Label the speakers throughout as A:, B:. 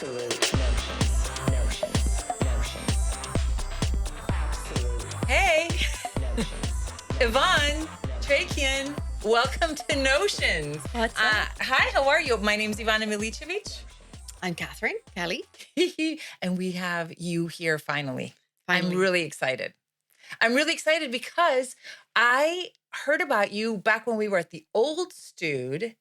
A: Absolute notions. Notions. Notions. Absolute
B: Hey,
A: notions.
B: Yvonne, Trakian, welcome to Notions.
C: What's up?
B: Hi, how are you? My name's Ivana Milicevic,
C: I'm Catherine Kelly.
B: and we have you here finally. I'm
C: Finally.
B: really excited. I'm really excited because I heard about you back when we were at the old Stude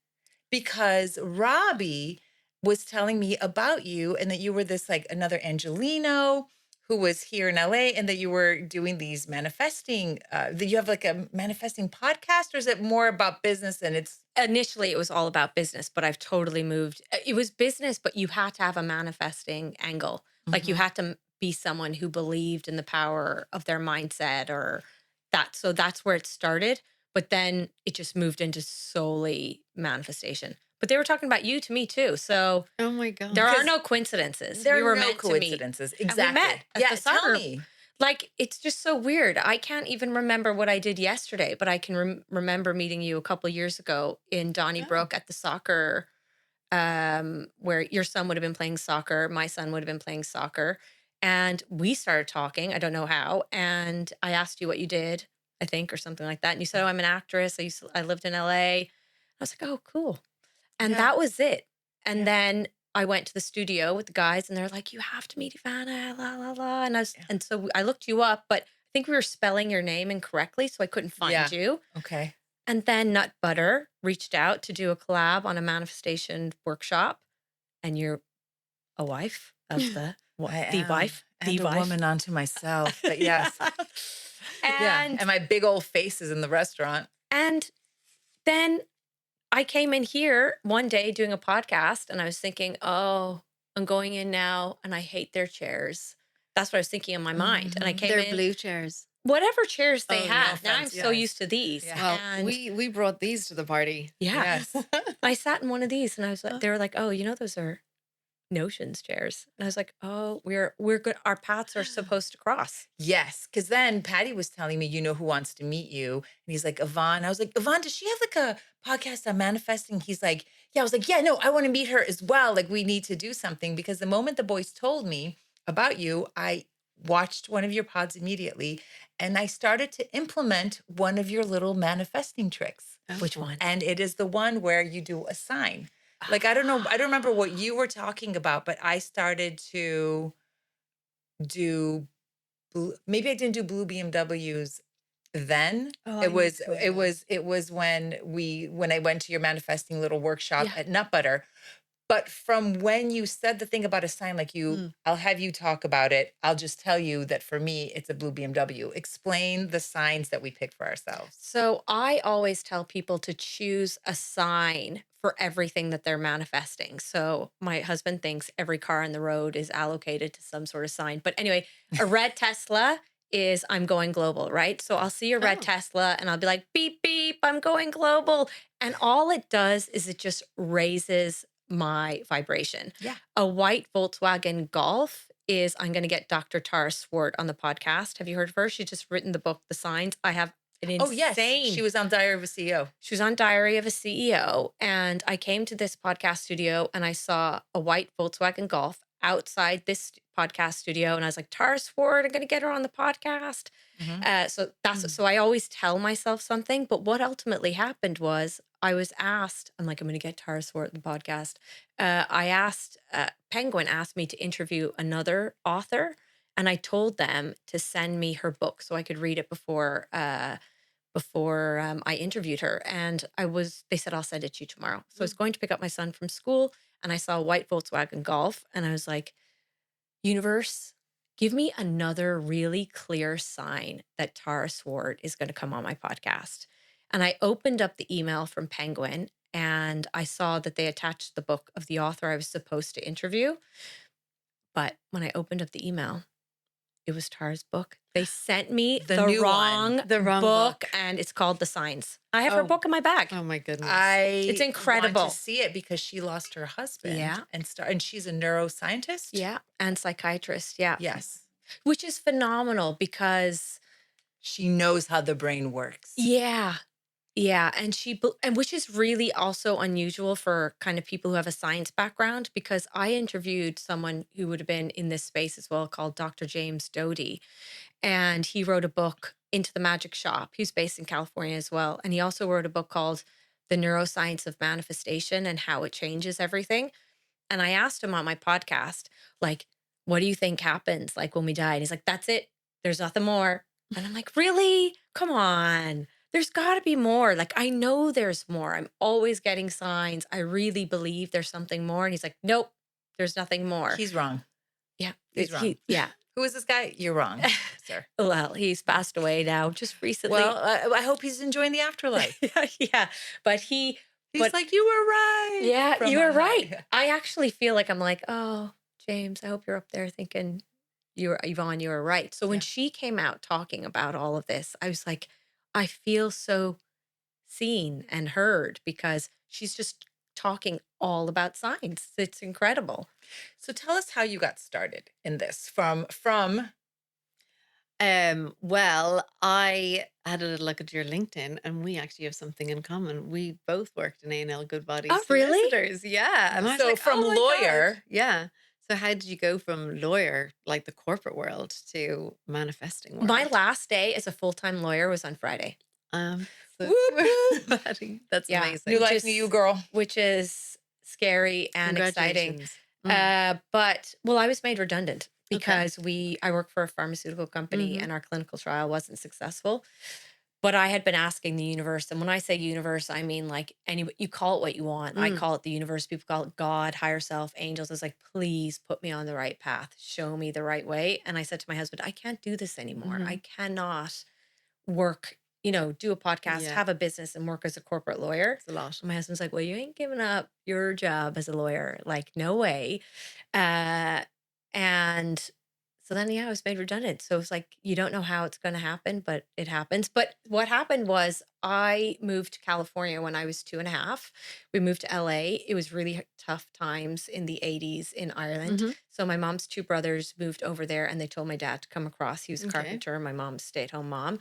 B: because Robbie was telling me about you and that you were this like another Angelino who was here in LA and that you were doing these manifesting, that you have like a manifesting podcast, or is it more about business and it's
C: Initially, it was all about business, but I've totally moved. It was business, but you had to have a manifesting angle. Like you had to be someone who believed in the power of their mindset or that. So that's where it started. But then it just moved into solely manifestation. But they were talking about you to me too. So
D: Oh my God.
C: there are
B: Because
C: no coincidences.
B: there
C: We
B: are
C: were
B: no
C: meant to meet.
B: coincidences.
C: we
B: Exactly.
C: met at
B: Yeah,
C: the
B: tell
C: soccer.
B: me.
C: Like, it's just so weird. I can't even remember what I did yesterday, but I can remember meeting you a couple of years ago in Donnybrook at the soccer, where your son would have been playing soccer. My son would have been playing soccer. And we started talking. I don't know how. And I asked you what you did, I think, or something like that. And you said, oh, I'm an actress. I lived in LA. I was like, oh, cool. And
B: Yeah.
C: that was it. And
B: Yeah.
C: then I went to the studio with the guys and they're like, you have to meet Ivana, la, la, la. And and so I looked you up, but I think we were spelling your name incorrectly. So I couldn't find
B: Yeah.
C: you.
B: Okay.
C: And then Nut Butter reached out to do a collab on a manifestation workshop. And you're a wife of the
B: I
C: wife.
B: and
C: The
B: a
C: wife.
B: woman unto myself. But yes. Yeah.
C: And
B: And my big old faces in the restaurant.
C: And then I came in here one day doing a podcast and I was thinking, oh, I'm going in now and I hate their chairs. That's what I was thinking in my mind. And I came
D: They're
C: in,
D: blue chairs.
C: whatever chairs they
B: Oh, no
C: had. Now I'm
B: offense,
C: so
B: yes.
C: used to these.
B: Yeah.
D: Well,
C: And
D: we brought these to the party.
C: yeah,
B: Yes.
C: I sat in one of these and I was like, they were like, oh, those are Notions chairs. And I was like, oh, we're good. Our paths are supposed to cross.
B: Yes. Because then Patty was telling me, who wants to meet you. And he's like, Yvonne. I was like, Yvonne, does she have like a podcast on manifesting? He's like, yeah. I was like, yeah, no, I want to meet her as well. Like, we need to do something. Because the moment the boys told me about you, I watched one of your pods immediately and I started to implement one of your little manifesting tricks.
C: Which one?
B: And it is the one where you do a sign. Like, I don't know. I don't remember what you were talking about, but I started to do, maybe I didn't do blue BMWs then.
D: Oh, I
B: it
D: know
B: was,
D: two of
B: it was, it was when I went to your manifesting little workshop
C: Yeah.
B: at Nut Butter. But from when you said the thing about a sign, like I'll have you talk about it. I'll just tell you that for me, it's a blue BMW. Explain the signs that we pick for ourselves.
C: So I always tell people to choose a sign for everything that they're manifesting. So my husband thinks every car on the road is allocated to some sort of sign. But anyway, a red Tesla is I'm going global, right? So I'll see a red
D: Oh.
C: Tesla and I'll be like, beep, beep, I'm going global. And all it does is it just raises my vibration.
B: Yeah.
C: A white Volkswagen Golf is I'm going to get Dr. Tara Swart on the podcast. Have you heard of her? She's just written the book, The Signs. I have an insane.
B: Oh, yes. She was on Diary of a CEO.
C: She was on Diary of a CEO. And I came to this podcast studio and I saw a white Volkswagen Golf outside this podcast studio. And I was like, Tara Swart, I'm going to get her on the podcast. So I always tell myself something. But what ultimately happened was I was asked, I'm like, I'm going to get Tara Swart on the podcast. Penguin asked me to interview another author. And I told them to send me her book so I could read it before I interviewed her. And they said, I'll send it to you tomorrow. So I was going to pick up my son from school and I saw a white Volkswagen Golf and I was like, universe, give me another really clear sign that Tara Swart is going to come on my podcast. And I opened up the email from Penguin and I saw that they attached the book of the author I was supposed to interview. But when I opened up the email, it was Tara's book. They sent me
B: The new
C: wrong,
B: one.
D: The wrong book.
C: and it's called The Signs. I have her book in my bag.
D: Oh my goodness.
C: It's incredible.
B: Want to see it because she lost her husband.
C: Yeah.
B: And she's a neuroscientist.
C: Yeah, and psychiatrist. Yeah,
B: Yes.
C: which is phenomenal because
B: She knows how the brain works.
C: yeah, Yeah, and which is really also unusual for kind of people who have a science background, because I interviewed someone who would have been in this space as well called Dr. James Doty, and he wrote a book, Into the Magic Shop. He's based in California as well, and he also wrote a book called The Neuroscience of Manifestation and How It Changes Everything. And I asked him on my podcast, like, what do you think happens like when we die? And he's like, that's it. There's nothing more. And I'm like, really? Come on. There's got to be more. Like, I know there's more. I'm always getting signs. I really believe there's something more. And he's like, nope, there's nothing more.
B: He's wrong.
C: Yeah.
B: He's wrong.
C: Yeah.
B: Who is this guy? You're wrong, sir.
C: Well, he's passed away now just recently.
B: Well, I hope he's enjoying the afterlife.
C: yeah. But he's
B: like, you were right.
C: Yeah,
B: from
C: you were
B: on high.
C: right. I actually feel like I'm like, oh, James, I hope you're up there thinking Yvonne, you were right. So when she came out talking about all of this, I was like, I feel so seen and heard because she's just talking all about science. It's incredible.
B: So tell us how you got started in this from
D: Well, I had a little look at your LinkedIn, and we actually have something in common. We both worked in A&L Goodbody
C: Oh, really?
D: Solicitors. Yeah. And I was
B: So
D: like,
B: from
D: oh my
B: lawyer-
D: God. Yeah. So how did you go from lawyer, like the corporate world, to manifesting world?
C: My last day as a full-time lawyer was on Friday,
D: So
B: Whoop, whoop.
D: that's
C: Yeah.
D: amazing.
B: New Life,
C: Just-
B: New You, girl.
C: which is scary and exciting.
D: Congratulations.
C: But I was made redundant because I work for a pharmaceutical company
D: Mhm.
C: and our clinical trial wasn't successful. But I had been asking the universe, and when I say universe, I mean like you call it what you want. I
D: Mm.
C: call it the universe. People call it God, higher self, angels. I was like, please put me on the right path. Show me the right way. And I said to my husband, I can't do this anymore.
D: Mhm.
C: I cannot work, do a podcast,
D: Yeah.
C: have a business, and work as a corporate lawyer.
D: It's a lot.
C: My husband's like, well, you ain't giving up your job as a lawyer. Like, no way. And so then, I was made redundant. So it's like, you don't know how it's going to happen, but it happens. But what happened was I moved to California when I was 2.5. We moved to LA. It was really tough times in the 80s in Ireland.
D: Mhm.
C: So my mom's two brothers moved over there and they told my dad to come across. He was a
D: Okay.
C: carpenter, my mom's stay-at-home mom.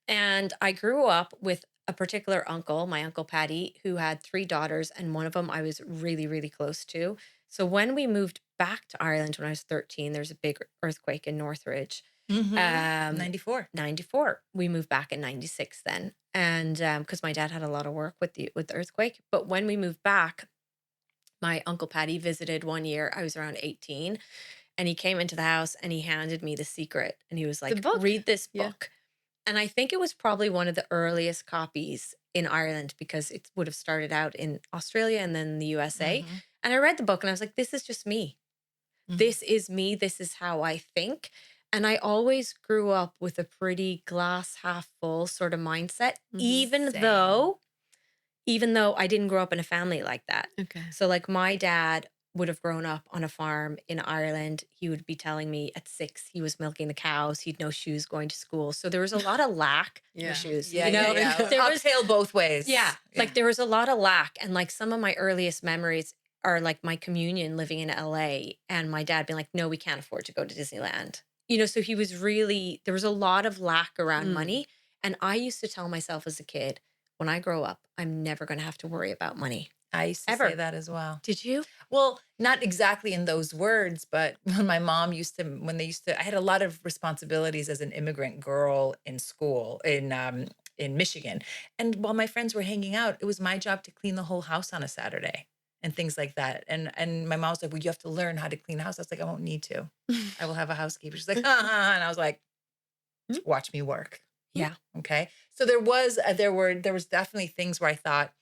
C: And I grew up with a particular uncle, my Uncle Patty, who had 3 daughters, and one of them I was really, really close to. So when we moved back to Ireland when I was 13, there's a big earthquake in Northridge.
B: 94.
C: 94. We moved back in 96 then. And because my dad had a lot of work with the earthquake. But when we moved back, my Uncle Patty visited one year. I was around 18. And he came into the house and he handed me The Secret. And he was like,
D: book?
C: read this
D: Yeah.
C: book. And I think it was probably one of the earliest copies in Ireland because it would have started out in Australia and then the USA.
B: Mhm.
C: And I read the book and I was like, this is just me.
B: Mhm.
C: This is me. This is how I think. And I always grew up with a pretty glass half full sort of mindset,
D: Mhm.
C: even
B: Same.
C: though I didn't grow up in a family like that.
D: Okay.
C: So like my dad would have grown up on a farm in Ireland. He would be telling me at 6 he was milking the cows. He'd no shoes going to school. So there was a lot of lack
D: Yeah.
C: of shoes.
B: Yeah,
C: you know?
B: yeah.
C: There was
B: Uphill both ways.
C: yeah, like there was a lot of lack. And like some of my earliest memories are like my communion living in LA and my dad being like, no, we can't afford to go to Disneyland. So he was really, there was a lot of lack around
D: Mm.
C: money. And I used to tell myself as a kid, when I grow up, I'm never going to have to worry about money.
B: I used to
C: Ever.
B: say that as well.
C: Did you?
B: Well, not exactly in those words, but when my mom I had a lot of responsibilities as an immigrant girl in school in Michigan. And while my friends were hanging out, it was my job to clean the whole house on a Saturday and things like that. And my mom was like, well, you have to learn how to clean the house. I was like, I won't need to. I will have a housekeeper. She's like, and I was like, watch me work.
C: Yeah.
B: Okay. So there was definitely things where I thought,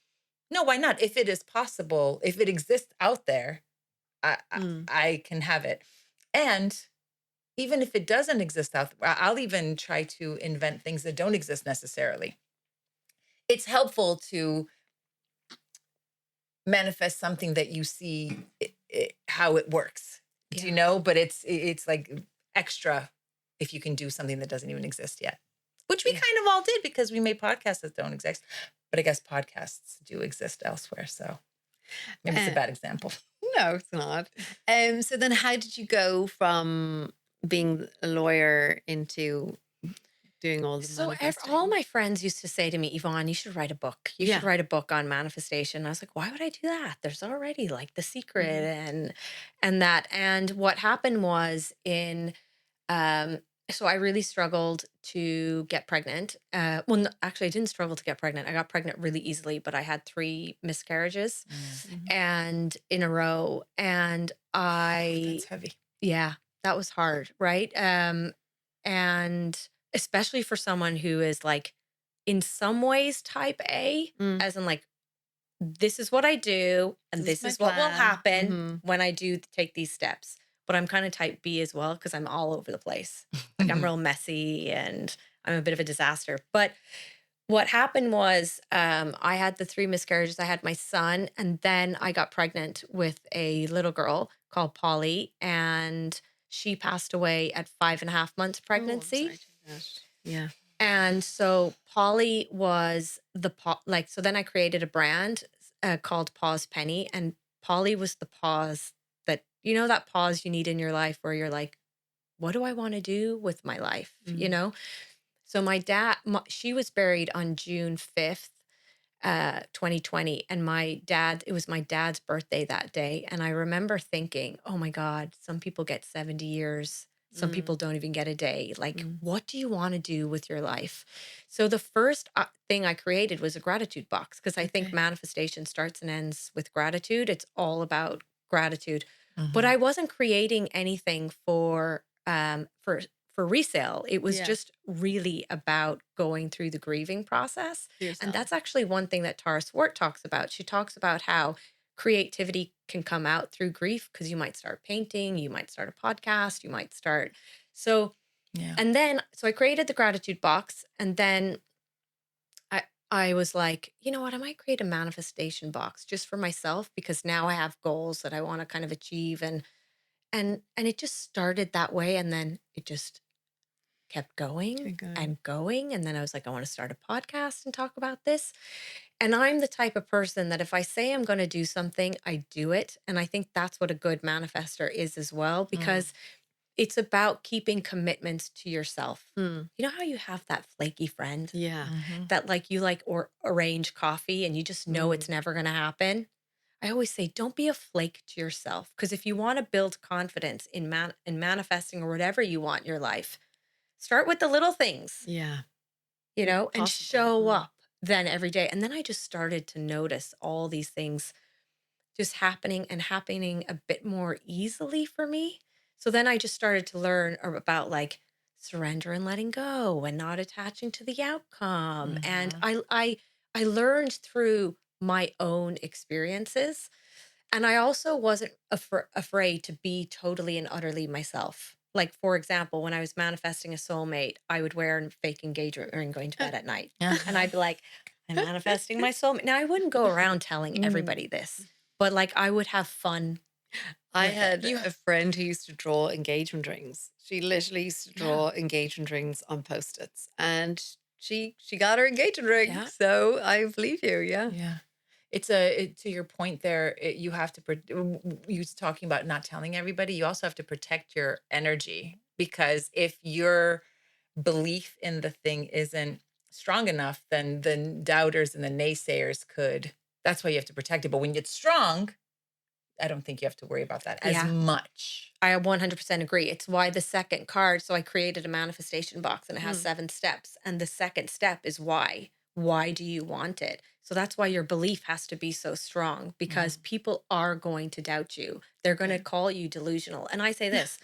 B: no, why not? If it is possible, if it exists out there, I can have it. And even if it doesn't exist out there, I'll even try to invent things that don't exist necessarily. It's helpful to manifest something that you see how it works. Do you know? But it's like extra if you can do something that doesn't even exist yet, which we kind of all did because we made podcasts that don't exist. But I guess podcasts do exist elsewhere. So maybe it's a bad example.
D: No, it's not. So then how did you go from being a lawyer into doing all the
C: So
D: manifesting.
C: all my friends used to say to me, Yvonne, you should write a book. You should
D: Yeah.
C: write a book on manifestation. I was like, why would I do that? There's already like The Secret and that. And what happened was um so I really struggled to get pregnant. Actually, I didn't struggle to get pregnant. I got pregnant really easily, but I had 3 miscarriages
D: Mhm.
C: and in a row. And
B: That's heavy.
C: yeah, that was hard, right? And especially for someone who is like in some ways type A,
D: Mm.
C: as in like, this is what I do, and
D: This is
C: this
D: my
C: is what will
D: plan.
C: happen
D: Mhm.
C: when I do take these steps. But I'm kind of type B as well because I'm all over the place. Like I'm real messy and I'm a bit of a disaster. But what happened was I had the 3 miscarriages. I had my son, and then I got pregnant with a little girl called Polly, and she passed away at 5.5 months
D: Oh, I'm
C: pregnancy.
D: sorry to hear that. Yeah.
C: And so Polly was so then I created a brand called Pause Penny, and Polly was the pause that, that pause you need in your life where you're like, what do I want to do with my life?
D: Mm.
C: So she was buried on June 5th, 2020. And it was my dad's birthday that day. And I remember thinking, oh my God, some people get 70 years. Some people
D: Mm.
C: don't even get a day. Like,
D: Mm.
C: what do you want to do with your life? So the first thing I created was a gratitude box because I think
B: Okay.
C: manifestation starts and ends with gratitude. It's all about gratitude. But
B: Mhm.
C: I wasn't creating anything for resale. It was
D: Yeah.
C: just really about going through the grieving process.
D: For
C: And
D: yourself.
C: that's actually one thing that Tara Swart talks about. She talks about how creativity can come out through grief because you might start painting, you might start a podcast, you might start. So,
B: Yeah.
C: and then, so I created the gratitude box. And then I, I was like, you know what? I might create a manifestation box just for myself because now I have goals that I want to kind of achieve. And it just started that way. And then it just kept going
D: Okay, good.
C: and going. And then I was like, I want to start a podcast and talk about this. And I'm the type of person that if I say I'm going to do something, I do it. And I think that's what a good manifester is as well, because it's about keeping commitments to yourself.
D: Mm.
C: You know how you have that flaky friend
D: Yeah.
B: Mhm.
C: that like you like or arrange coffee and you just know it's never going to happen? I always say, don't be a flake to yourself. Because if you want to build confidence in manifesting or whatever you want in your life, start with the little things,
D: Yeah.
C: and
D: Possible.
C: show up then every day. And then I just started to notice all these things just happening and happening a bit more easily for me. So then I just started to learn about like surrender and letting go and not attaching to the outcome. And
B: Mhm.
C: I learned through my own experiences. And I also wasn't afraid to be totally and utterly myself. Like, for example, when I was manifesting a soulmate, I would wear a fake engagement ring going to bed at night. And I'd be like, I'm manifesting my soulmate. Now, I wouldn't go around telling everybody this, but like I would have fun
D: I
C: with it.
D: had a friend who used to draw engagement rings. She literally used to
C: Yeah.
D: draw engagement rings on post-its, and she got her engagement ring.
C: Yeah.
D: So I believe you. Yeah.
B: Yeah. To your point there, you have to, you was talking about not telling everybody, you also have to protect your energy because if your belief in the thing isn't strong enough, then the doubters and the naysayers could, that's why you have to protect it. But when it's strong, I don't think you have to worry about that as
C: Yeah.
B: much.
C: I 100% agree. It's why the second card, so I created a manifestation box and it has
D: Mm.
C: 7 steps. And the second step is why. Why do you want it? So that's why your belief has to be so strong because people are going to doubt you. They're going to call you delusional. And I say this,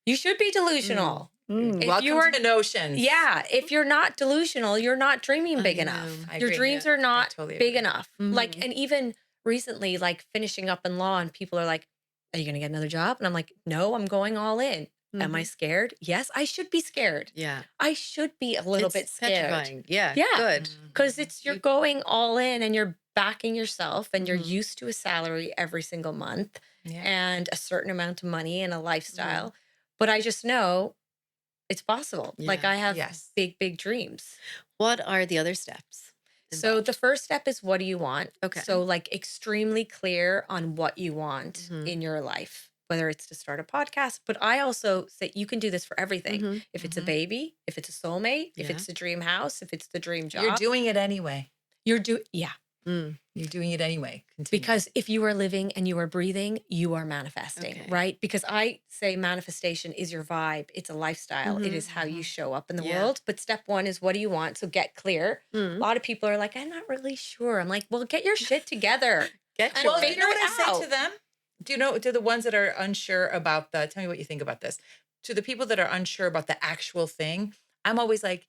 C: you should be delusional. If
B: Welcome
C: you are,
B: to Notions.
C: yeah, if you're not delusional, you're not dreaming big
D: I
C: enough.
D: know.
B: I
C: Your
B: agree.
C: dreams
B: Yeah,
C: are
B: I
C: not
B: totally
C: big
B: agree.
C: enough. Like, and even recently, like finishing up in law, and people are like, are you going to get another job? And I'm like, no, I'm going all in. Am I scared? Yes, I should be scared.
D: Yeah.
C: I should be a little
D: It's
C: bit scared.
D: petrifying. Yeah.
C: Yeah.
D: Good.
C: Because you're
D: You-
C: going all in and you're backing yourself and you're used to a salary every single month
B: Yeah.
C: and a certain amount of money and a lifestyle. But I just know it's possible. Like
D: Yeah.
C: I have
B: Yes.
C: big, big dreams.
D: What are the other steps?
C: So
D: involved?
C: the first step is what do you want?
D: Okay.
C: So like extremely clear on what you want in your life. whether it's to start a podcast, but I also say you can do this for everything.
D: Mhm.
C: If it's a
B: Mhm.
C: baby, if it's a soulmate, if
D: Yeah.
C: it's a dream house, if it's the dream job,
B: You're doing it anyway.
C: yeah.
D: Mm.
B: You're doing it anyway. Continue.
C: Because if you are living and you are breathing, you are manifesting,
D: Okay.
C: right? Because I say manifestation is your vibe. It's a lifestyle. It
D: Mhm.
C: is how you show up in the
D: Yeah.
C: world. But step one is what do you want? So get clear.
D: Mm.
C: A lot of people are like, I'm not really sure. I'm like, well, get your shit together.
D: Get
C: And
D: your
B: Well,
C: figure
B: you know what
C: it
B: I say
C: out.
B: to them? Do you know, to the ones that are unsure about tell me what you think about this. To the people that are unsure about the actual thing, I'm always like,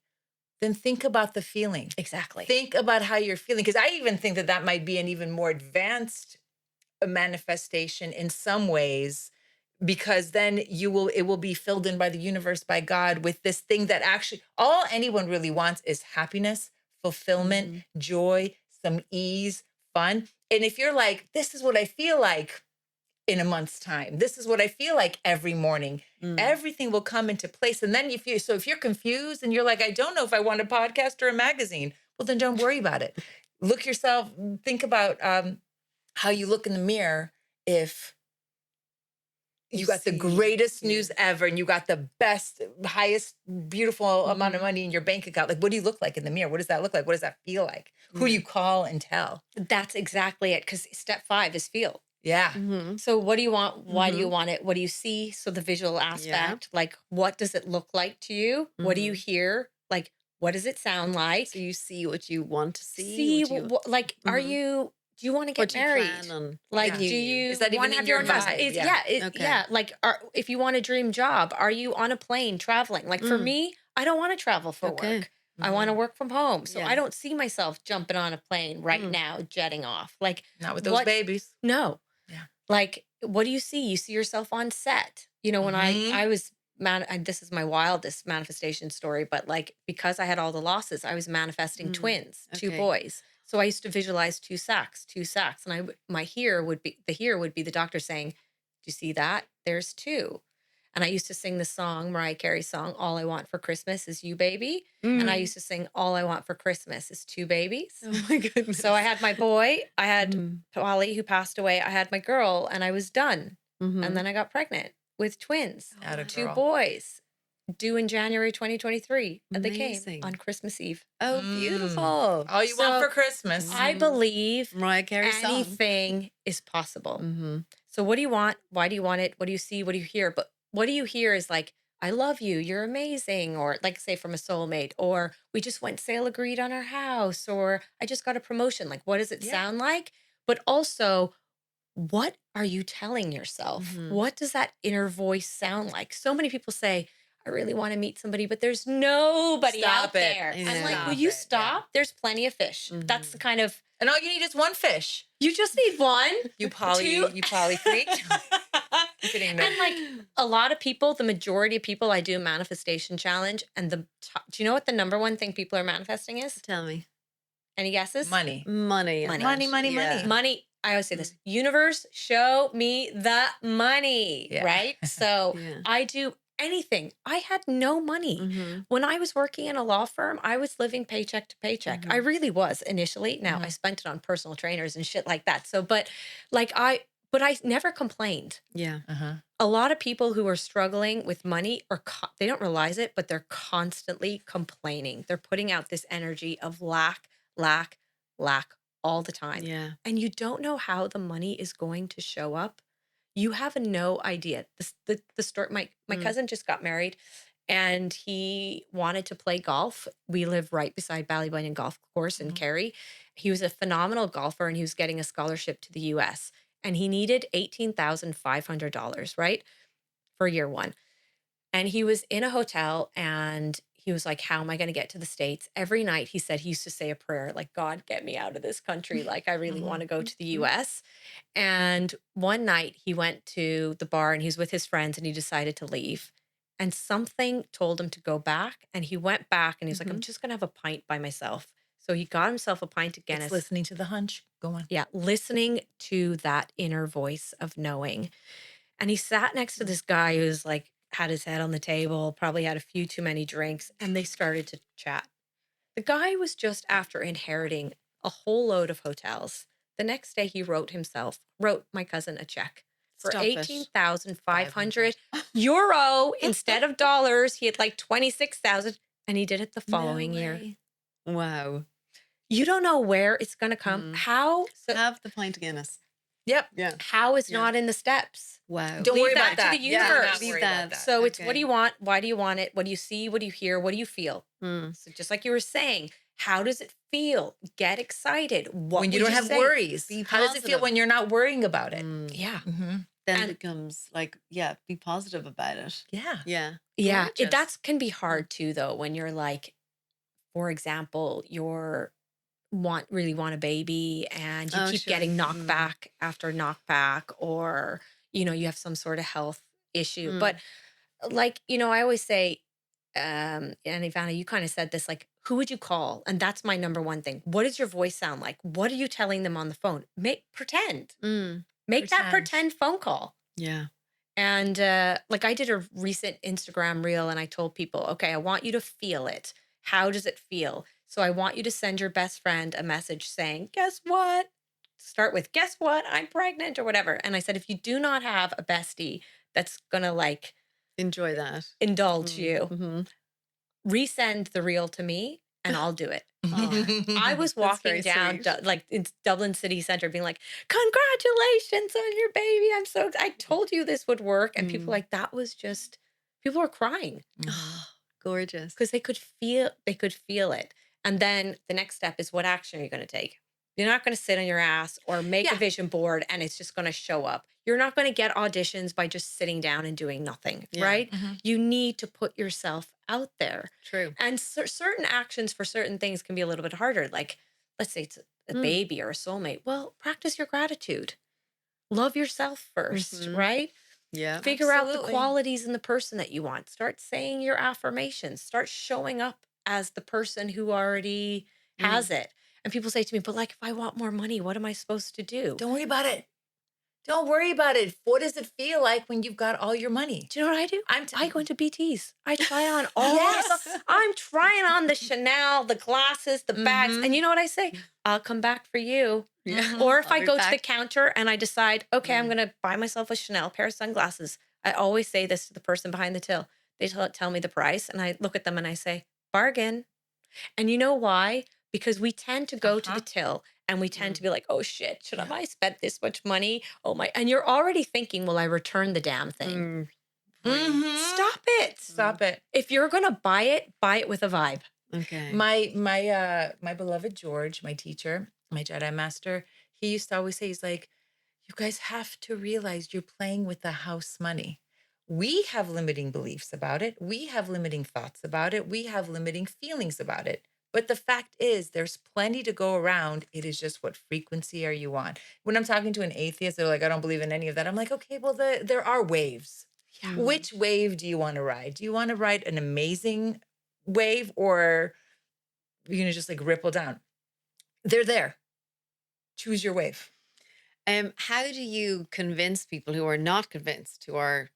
B: then think about the feeling.
C: Exactly.
B: Think about how you're feeling. Because I even think that that might be an even more advanced manifestation in some ways, because then it will be filled in by the universe, by God, with this thing that actually all anyone really wants is happiness, fulfillment,
D: Mhm.
B: joy, some ease, fun. And if you're like, this is what I feel like in a month's time, this is what I feel like every morning,
D: Mm.
B: everything will come into place. And then if you're confused and you're like, I don't know if I want a podcast or a magazine, well, then don't worry about it. Think about how you look in the mirror if you got the
D: see,
B: greatest
D: yeah.
B: news ever and you got the best, highest, beautiful amount of
D: Mhm.
B: money in your bank account. Like, what do you look like in the mirror? What does that look like? What does that feel like? Who do
D: Yeah.
B: you call and tell?
C: That's exactly it. Because step 5 is feel.
B: Yeah.
D: Mhm.
C: So what do you want? Why do you
D: Mhm.
C: want it? What do you see? So the visual aspect, like what does it look like to you? What do you hear? Like what does it sound like?
D: So you see what you want to see.
C: See,
D: what you,
C: like are
D: Mhm.
C: you do you want to
D: what
C: get
D: you
C: married?
D: plan on.
C: Like,
B: Yeah.
C: do
D: being
C: you
B: Is that
C: want
B: even
C: to
B: in
C: have your
B: your
C: investment?
B: vibe?
C: Is,
B: Yeah.
D: Okay.
C: yeah. Like, if you want a dream job, are you on a plane traveling? Like for
D: Mm.
C: me, I don't want to travel for
D: Okay.
C: work. I want to
B: Mhm.
C: work from home. So
D: Yeah.
C: I don't see myself jumping on a plane right
D: Mm.
C: now, jetting off. Like,
B: Not with those
C: what?
B: babies.
C: No.
B: Yeah.
C: Like, what do you see? You see yourself on set. You know, when
B: Mhm.
C: I was this is my wildest manifestation story, but like because I had all the losses, I was manifesting
D: Mm.
C: twins, 2
D: Okay.
C: boys. So I used to visualize 2 sacks, 2 sacks, and my here would be the doctor saying, "Do you see that? There's 2." And I used to sing the song, Mariah Carey's song, "All I Want for Christmas is You, Baby." And I
D: Mm.
C: used to sing, "All I Want for Christmas is 2 babies."
D: Oh my goodness.
C: So I had my boy, I had
D: Mm.
C: Polly who passed away, I had my girl, and I was done.
D: Mhm.
C: And then I got pregnant with twins,
D: Oh
B: Atta
D: my
C: 2
B: girl.
C: boys, due in January 2023. And they came
D: Amazing.
C: on Christmas Eve.
D: Oh,
B: Mm.
D: beautiful.
B: All you want
C: So
B: for Christmas.
C: I
D: Mhm.
C: believe
D: Mariah Carey's song.
C: anything is possible.
D: Mm-hmm.
C: So what do you want? Why do you want it? What do you see? What do you hear? But what do you hear is like, I love you, you're amazing, or like say from a soulmate, or we just went sale agreed on our house, or I just got a promotion. Like, what does it
B: Yeah.
C: sound like? But also, what are you telling yourself?
D: Mhm.
C: What does that inner voice sound like? So many people say, I really want to meet somebody, but there's nobody
B: Stop
C: out
B: it.
C: there.
D: Yeah.
C: I'm like, will
B: Stop
C: you
B: it. Yeah.
C: stop? There's plenty of fish. That's the
D: Mhm.
C: kind of,
B: And all you need is one fish.
C: you just need one.
B: You poly freak. I'm kidding.
C: And like a lot of people, the majority of people, I do a manifestation challenge. And do you know what the number one thing people are manifesting is?
D: Tell me.
C: Any guesses?
B: Money.
D: Money.
C: Money.
B: Money, money, money.
C: Money. I always say this, universe, show me the money,
B: Yeah.
C: right? So
D: Yeah.
C: I do anything. I had no money.
D: Mm-hmm.
C: When I was working in a law firm, I was living paycheck to paycheck. I really was initially. Now I spent it on personal trainers and shit like that. So, but I never complained.
D: Yeah.
B: Uh-huh.
C: A lot of people who are struggling with money they don't realize it, but they're constantly complaining. They're putting out this energy of lack, lack, lack all the time.
D: Yeah.
C: And you don't know how the money is going to show up. You have no idea. The story. My cousin just got married, and he wanted to play golf. We live right beside Ballybunion Golf Course in Cary. He was a phenomenal golfer, and he was getting a scholarship to the U.S. And he needed $18,500, right, for year one. And he was in a hotel, and he was like, how am I going to get to the States? Every night he said he used to say a prayer, like, God, get me out of this country. Like, I really want to go to the US. And one night he went to the bar and he was with his friends and he decided to leave. And something told him to go back. And he went back and he was like, I'm just going to have a pint by myself. So he got himself a pint of Guinness.
B: It's listening to the hunch. Go on.
C: Yeah, listening to that inner voice of knowing. And he sat next to this guy who's like, had his head on the table, probably had a few too many drinks, and they started to chat. The guy was just after inheriting a whole load of hotels. The next day he wrote my cousin a check for
D: Stop it.
C: 18,500 euro instead of dollars. He had like 26,000 and he did it the following year.
D: Wow.
C: You don't know where it's going to come.
D: Mm.
C: How? So,
D: Have the pint of Guinness.
B: Yep.
D: Yeah.
C: how is
D: Yeah.
C: not in the steps?
D: Wow.
B: Don't
C: Leave
B: worry
C: that
B: about
C: to
B: that.
C: the
B: Yeah,
C: universe.
B: not
D: Leave
B: worry
D: that.
B: about that.
C: So it's what
D: Okay.
C: do you want? Why do you want it? What do you see? What do you hear? What do you feel?
D: Mm.
C: So just like you were saying, how does it feel? Get excited. What
B: When you
C: would
B: don't have
C: say?
B: worries,
D: Be
B: how does it feel
D: positive.
B: when you're not worrying about it?
D: Mm.
C: Yeah.
B: Mm-hmm.
D: Then
C: And-
D: it becomes like, yeah, be positive about it.
B: Yeah.
D: Yeah.
C: Yeah.
D: Gorgeous.
C: That can be hard too, though, when you're like, for example, really want a baby and you
D: Oh,
C: keep
D: sure.
C: getting knocked
D: Mm.
C: back after knockback, or you have some sort of health issue.
D: Mm.
C: But like, I always say, and Ivana, you kind of said this, like, who would you call? And that's my number one thing. What does your voice sound like? What are you telling them on the phone? Pretend.
D: Mm.
C: Make that
B: Pretend.
C: pretend phone call.
D: Yeah.
C: And like I did a recent Instagram reel and I told people, okay, I want you to feel it. How does it feel? So I want you to send your best friend a message saying, guess what? Start with, guess what? I'm pregnant or whatever. And I said, if you do not have a bestie that's going to like
D: Enjoy that.
C: indulge you,
D: Mm-hmm.
C: resend the reel to me and I'll do it. I was
D: That's
C: walking
D: very
C: down
D: sweet.
C: like in Dublin city center being like, congratulations on your baby. I told you this would work. And people
D: Mm.
C: like, people were crying
D: Oh, gorgeous.
C: because they could feel it. And then the next step is, what action are you going to take? You're not going to sit on your ass or make
B: Yeah.
C: a vision board and it's just going to show up. You're not going to get auditions by just sitting down and doing nothing,
D: Yeah.
C: right?
B: Mhm.
C: You need to put yourself out there.
D: True.
C: And certain actions for certain things can be a little bit harder. Like, let's say it's a
D: Mm.
C: baby or a soulmate. Well, practice your gratitude. Love yourself 1st,
D: Mhm.
C: right?
D: Yeah.
C: Figure out the
B: Absolutely.
C: qualities in the person that you want. Start saying your affirmations. Start showing up as the person who already has it. And people say to me, but like, if I want more money, what am I supposed to do?
B: Don't worry about it. Don't worry about it. What does it feel like when you've got all your money?
C: Do you know what I do?
B: I'm
C: I go into BTs. I try on all
B: Yes.
C: I'm trying on the Chanel, the glasses, the bags.
B: Mhm.
C: And you know what I say? I'll come back for you.
D: Yeah.
C: Or if
D: I'll
C: I
D: be
C: go to the
D: back.
C: counter and I decide, okay, I'm
D: Mm.
C: going to buy myself a Chanel pair of sunglasses. I always say this to the person behind the till. They tell me the price and I look at them and I say, bargain. And you know why? Because we tend to go to the till and we tend to be like, oh shit, should
B: Yeah.
C: I spent this much money? Oh my, and you're already thinking, will I return the damn thing?
B: Mhm.
C: Stop it.
B: Stop it.
C: If you're going to buy it with a vibe.
D: Okay.
B: My beloved George, my teacher, my Jedi master, he used to always say, he's like, you guys have to realize you're playing with the house money. We have limiting beliefs about it. We have limiting thoughts about it. We have limiting feelings about it. But the fact is, there's plenty to go around. It is just, what frequency are you on? When I'm talking to an atheist, they're like, I don't believe in any of that. I'm like, okay, well, there are waves.
C: Yeah.
B: Which wave do you want to ride? Do you want to ride an amazing wave, or you're going to just like ripple down? They're there. Choose your wave.
D: How do you convince people who are not convinced, who are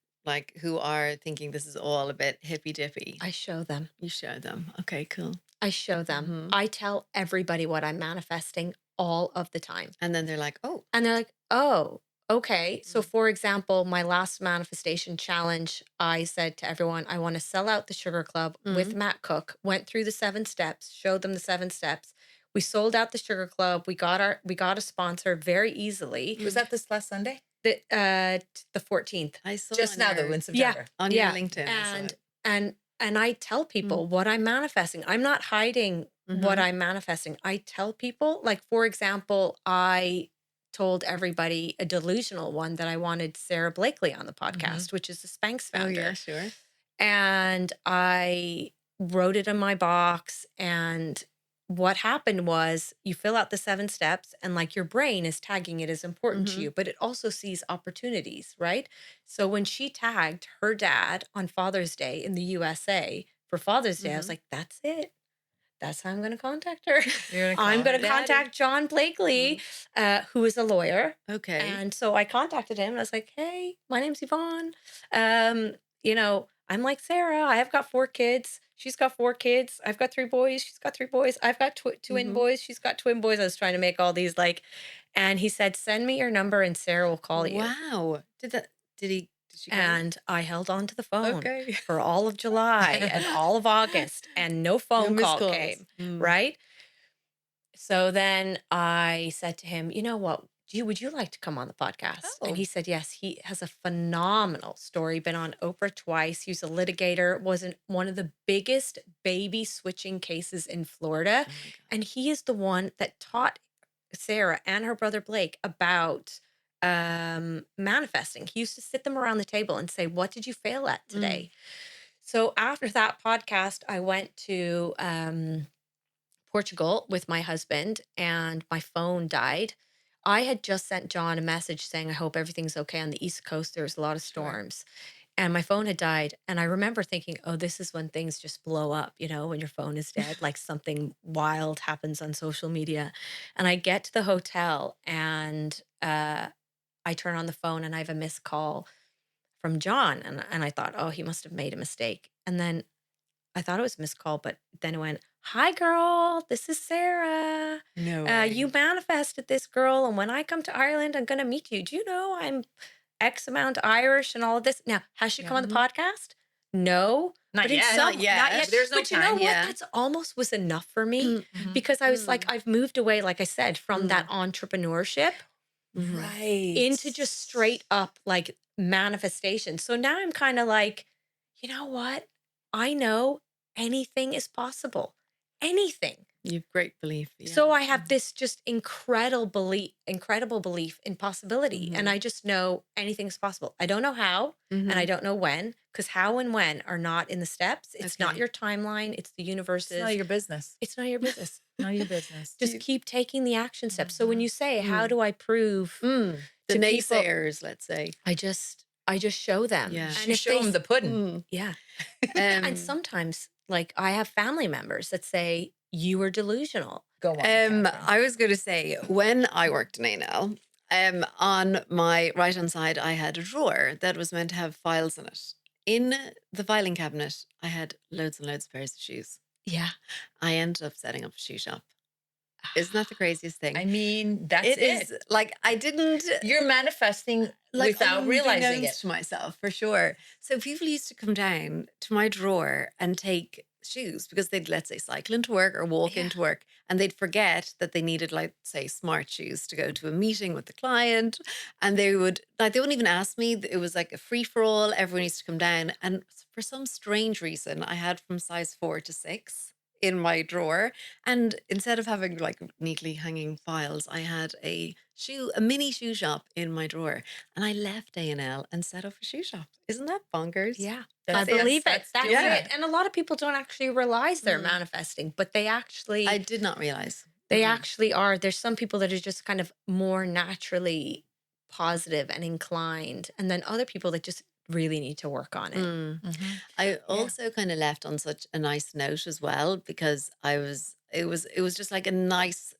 D: thinking this is all a bit hippy dippy?
C: I show them.
D: You show them. Okay, cool.
C: I show them.
D: Mhm.
C: I tell everybody what I'm manifesting all of the time.
D: And then they're like, oh,
C: And they're like, oh, okay. So,
D: Mm.
C: for example, my last manifestation challenge, I said to everyone, I want to sell out the Sugar Club with Matt Cook, went through the 7 steps, showed them the 7 steps. We sold out the Sugar Club. We got a sponsor very easily.
B: Was that this last Sunday?
C: The 14th.
D: I saw
B: Just
D: on
B: now, though,
D: your-
B: in September.
D: on
C: Yeah.
D: your LinkedIn. I saw
C: And
D: it.
C: and I tell people what I'm manifesting. I'm not hiding what
D: Mhm.
C: I'm manifesting. I tell people, like, for example, I told everybody a delusional one that I wanted Sarah Blakely on the podcast, which is the Spanx
D: Oh
C: founder.
D: yeah, sure.
C: And I wrote it in my box. And what happened was, you fill out the 7 steps and like your brain is tagging it as important to
D: Mhm.
C: you, but it also sees opportunities, right? So when she tagged her dad on Father's Day in the USA for Father's Day, I was
D: Mhm.
C: like, that's it. That's how I'm going to contact her.
B: You're gonna
C: I'm
B: call
C: going
B: her
C: to
B: daddy.
C: contact John Blakely, who is a lawyer.
D: Okay.
C: And so I contacted him and I was like, hey, my name's Yvonne. You know, I'm like, Sarah, I have got 4 kids. She's got 4 kids. I've got 3 boys. She's got 3 boys. I've got twin
D: Mm-hmm.
C: boys. She's got twin boys. I was trying to make all these like, and he said, send me your number and Sarah will call you.
D: Wow. Did she call you?
C: And I held on to the phone
D: Okay.
C: for all of July and all of August, and no
D: No
C: phone
D: missed
C: call
D: calls.
C: came,
D: Mm.
C: right? So then I said to him, you know what? Would you like to come on the podcast? And he
D: Oh.
C: said, yes. He has a phenomenal story, been on Oprah twice. He's a litigator, was in one of the biggest baby switching cases in Florida.
D: Oh my God.
C: And he is the one that taught Sarah and her brother Blake about manifesting. He used to sit them around the table and say, what did you fail at today? So after that podcast, I went to Portugal with my husband and my phone died. I had just sent John a message saying, I hope everything's okay on the East Coast. There's a lot of
D: Sure.
C: storms. And my phone had died. And I remember thinking, oh, this is when things just blow up, when your phone is dead, like something wild happens on social media. And I get to the hotel and I turn on the phone and I have a missed call from John. And I thought, oh, he must have made a mistake. And then I thought it was a missed call, but then it went, hi, girl, this is Sarah.
D: No
C: You
D: way.
C: manifested this, girl. And when I come to Ireland, I'm going to meet you. Do you know I'm X amount Irish and all of this? Now, has she
B: Yeah.
C: come on the
D: Mhm.
C: podcast? No.
B: Not
C: But in
B: yet.
C: some,
D: Not yet.
B: There's no
C: But you know
B: time.
C: what?
D: Yeah.
C: That's almost was enough for me
B: Mhm.
C: because I was like,
D: Mm.
C: I've moved away, like I said, from that entrepreneurship
B: Right.
C: into just straight up like manifestation. So now I'm kind of like, you know what? I know anything is possible. Anything.
D: You've great belief. Yeah.
C: So I have this just incredible belief in possibility. And
D: Mhm.
C: I just know anything's possible. I don't know how and I
D: Mhm.
C: don't know when, because how and when are not in the steps. It's not
D: Okay.
C: your timeline. It's the
B: It's
C: universe's.
B: none of your business.
C: It's none of your business.
B: None of your business.
C: Just
D: You-
C: keep taking the action steps. So when
B: Mhm.
C: you say, how
D: Mm.
C: do I prove
D: The
C: to people?
D: naysayers, let's say.
C: I just show them.
D: Yeah.
C: And
B: You
C: if
B: show
C: they
B: them the pudding.
D: Mm.
C: yeah. And
D: Um,
C: sometimes like I have family members that say you are delusional.
B: Go on. Catherine.
D: I was going to say, when I worked in A&L, on my right hand side, I had a drawer that was meant to have files in it. In the filing cabinet, I had loads and loads of pairs of shoes.
C: Yeah.
D: I ended up setting up a shoe shop. Isn't that the craziest thing?
B: I mean, that's
D: It
B: it.
D: is like I didn't
B: You're manifesting
D: like
B: without realizing it.
D: unbeknownst to myself for sure. So people used to come down to my drawer and take shoes because they'd, let's say, cycle into work or walk
C: Yeah.
D: into work, and they'd forget that they needed, like, say, smart shoes to go to a meeting with the client, and they wouldn't even ask me. It was like a free for all. Everyone used to come down, and for some strange reason, I had from size 4 to 6 in my drawer, and instead of having like neatly hanging files, I had a mini shoe shop in my drawer, and I left A&L and set up a shoe shop. Isn't that bonkers?
C: Yeah.
B: That's
C: I
B: it.
C: believe it.
B: That's
C: That's
B: doing
C: it.
B: it.
C: And a lot of people don't actually realize they're
D: Mm.
C: manifesting, but they actually
D: I did not realize.
C: they
D: Mm.
C: actually are. There's some people that are just kind of more naturally positive and inclined, and then other people that just really need to work on it.
D: Mm.
B: Mhm.
D: I also kind of left on such a nice note as well, because it was just like a nice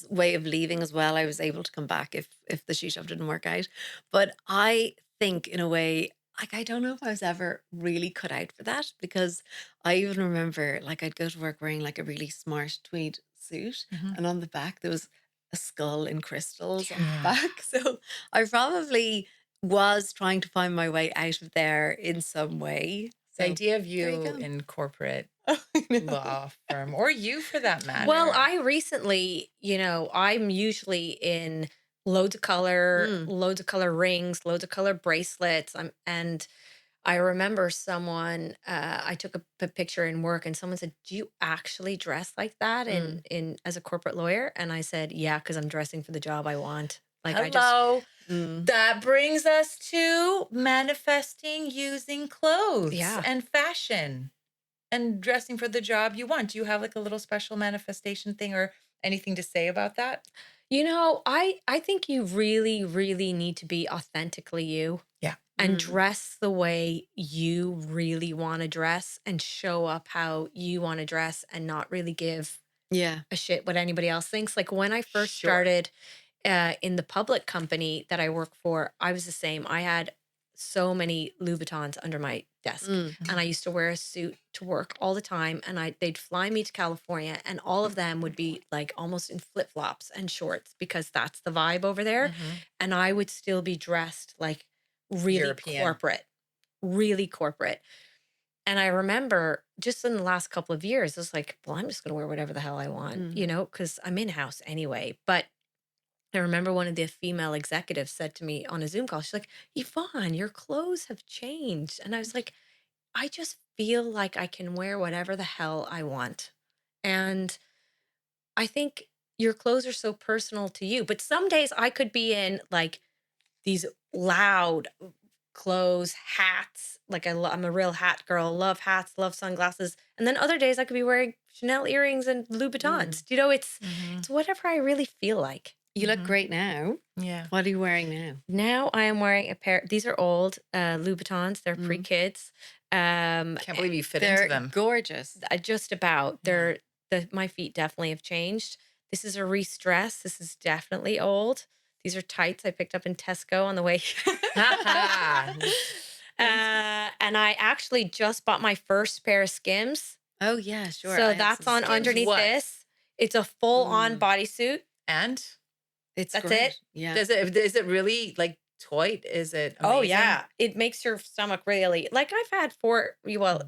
D: way of leaving as well. I was able to come back if the shoe shop didn't work out. But I think in a way, like, I don't know if I was ever really cut out for that, because I even remember, like, I'd go to work wearing like a really smart tweed suit,
B: Mhm.
D: and on the back there was a skull in crystals on the
B: Yeah.
D: back. So I probably was trying to find my way out of there in some way.
B: The
D: So
B: idea of
D: there you
B: you
D: go.
B: in corporate
D: I know.
B: law firm, or you for that matter.
C: Well, I recently, I'm usually in loads of
D: Mm.
C: color rings, loads of color bracelets. And I remember someone, I took a picture in work and someone said, do you actually dress like that in as a corporate lawyer? And I said, yeah, because I'm dressing for the job I want. Like
B: Hello.
D: Mm.
B: That brings us to manifesting using clothes
C: Yeah.
B: and fashion and dressing for the job you want. Do you have like a little special manifestation thing or anything to say about that?
C: I think you really, really need to be authentically you.
B: Yeah.
C: And
D: Mm.
C: dress the way you really want to dress and show up how you want to dress and not really give
D: Yeah.
C: a shit what anybody else thinks. Like when I first
B: Sure.
C: started in the public company that I work for, I was the same. I had so many Louis Vuittons under my desk.
D: Mm.
C: And I used to wear a suit to work all the time. And they'd fly me to California, and all of them would be like almost in flip-flops and shorts because that's the vibe over there.
B: Mhm.
C: And I would still be dressed like really
B: European.
C: corporate, really corporate. And I remember just in the last couple of years, I was like, well, I'm just going to wear whatever the hell I want, you know, because I'm in-house anyway. But I remember one of the female executives said to me on a Zoom call, she's like, Yvonne, your clothes have changed. And I was like, I just feel like I can wear whatever the hell I want. And I think your clothes are so personal to you. But some days I could be in like these loud clothes, hats. Like I'm a real hat girl, love hats, love sunglasses. And then other days I could be wearing Chanel earrings and Louboutins. You know,
B: Mhm.
C: it's whatever I really feel like.
D: You look great now.
B: Yeah.
D: What are you wearing now?
C: Now I am wearing a pair. These are old Louboutins. They're
D: Mm.
C: pre-kids.
B: Can't believe you fit into
D: They're
B: them.
D: gorgeous.
C: Just about. My feet definitely have changed. This is a re-stress. This is definitely old. These are tights I picked up in Tesco on the way. And I actually just bought my first pair of Skims.
D: Oh yeah, sure. I
C: So
D: have
C: that's
D: some
C: on
D: Skims.
C: underneath
B: what?
C: this. It's a full-on bodysuit.
B: And
D: It's
C: That's
D: great.
C: it?
D: Yeah.
B: is it really like toit? Is it amazing?
C: Oh yeah, it makes your stomach really like I've had four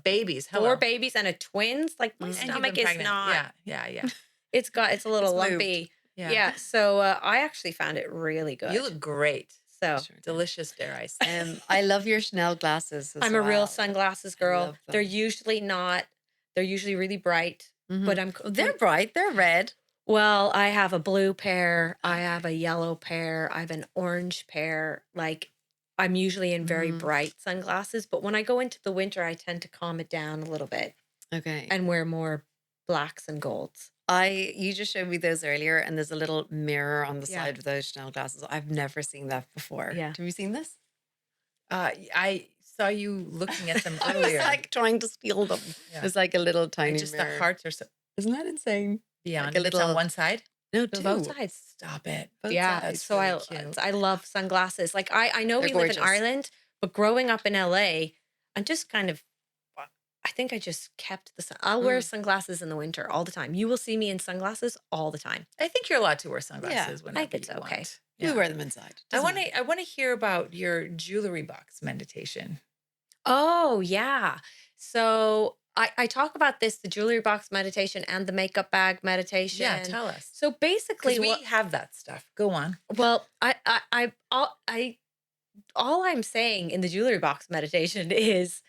B: Babies. Hello.
C: four babies and a twins. Like my
D: And
B: And you've
C: stomach
B: been
C: is
B: pregnant.
C: not.
B: Yeah.
C: It's a little
D: It's moved.
C: lumpy.
B: Yeah.
C: Yeah. So I actually found it really good.
B: You look great.
C: so
D: Sure do.
B: Delicious, dare I say.
D: I love your Chanel glasses. As
C: I'm a real
D: well.
C: sunglasses
D: I
C: girl.
D: love
C: They're
D: them.
C: usually not. They're usually really bright.
D: Mhm.
C: But I'm.
D: They're bright. They're red.
C: Well, I have a blue pair. I have a yellow pair. I have an orange pair. Like I'm usually in very
D: Mhm.
C: bright sunglasses, but when I go into the winter, I tend to calm it down a little bit
D: Okay.
C: and wear more blacks and golds.
D: You just showed me those earlier, and there's a little mirror on the
C: Yeah.
D: side of those Chanel glasses. I've never seen that before.
C: Yeah.
D: Have you seen this?
B: I saw you looking at them
D: I was
B: earlier.
D: like trying to steal them.
B: Yeah.
D: It's like a little tiny
B: Just
D: mirror.
B: the hearts are so
D: Isn't that insane?
B: beyond.
D: Like a
B: It's on
D: little-
B: one side.
D: No,
C: So
D: two.
C: both sides.
B: Stop it.
D: Both
C: Yeah.
D: sides.
C: So
B: really cute.
C: I love sunglasses. Like I know
D: They're
C: we live in
D: gorgeous.
C: Ireland, but growing up in LA, I'm just kind of. I think I just kept I'll wear sunglasses in the winter all the time. You will see me in sunglasses all the time.
B: I think you're allowed to wear sunglasses whenever
C: think it's
B: you
C: okay.
B: want.
D: We
B: Yeah.
D: wear them inside.
B: I
D: Doesn't
B: want
D: matter.
B: to. I want to hear about your jewelry box meditation.
C: Oh, yeah. So I talk about this, the jewelry box meditation and the makeup bag meditation.
B: Yeah, tell us.
C: So basically,
B: Because we have that stuff. Go on.
C: well, all I'm saying in the jewelry box meditation is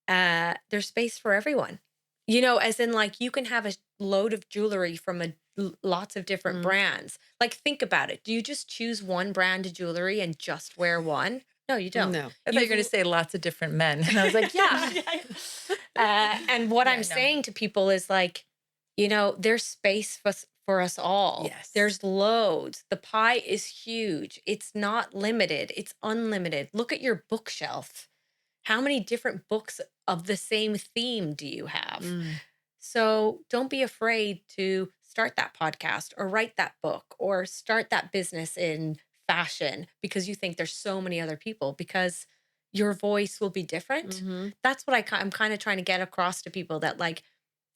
C: there's space for everyone. You know, as in like you can have a load of jewelry from lots of different brands. Like think about it. Do you just choose one brand of jewelry and just wear one? No, you don't.
D: No.
B: I thought you were going to say lots of different men. And I was like, yeah.
C: And what
B: Yeah,
C: I'm
B: no.
C: saying to people is like, you know, there's space for us all.
B: Yes.
C: There's loads. The pie is huge. It's not limited. It's unlimited. Look at your bookshelf. How many different books of the same theme do you have? So don't be afraid to start that podcast or write that book or start that business in fashion because you think there's so many other people, because your voice will be different.
D: Mhm.
C: That's what I'm kind of trying to get across to people, that like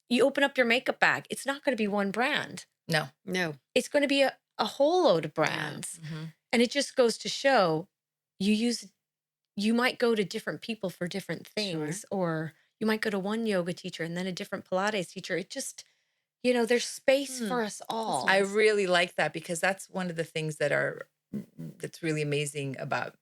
C: you open up your makeup bag, it's not going to be one brand.
B: No.
D: No.
C: It's going to be a whole load of brands.
B: Mhm.
C: And it just goes to show you might go to different people for different things, or you might go to one yoga teacher and then a different Pilates teacher. It just, you know, there's space for us all.
B: I really like that, because that's one of the things that's really amazing about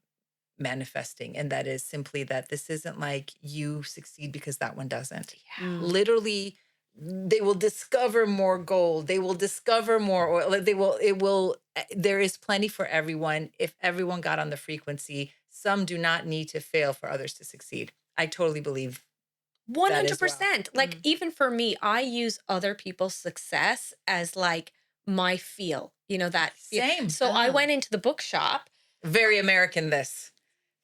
B: manifesting. And that is simply that this isn't like you succeed because that one doesn't. Literally, they will discover more gold. They will discover more oil. There is plenty for everyone. If everyone got on the frequency, some do not need to fail for others to succeed. I totally believe
C: 100%. Like even for me, I use other people's success as like my feel, you know, that
B: Same.
C: So I went into the bookshop.
B: Very American, this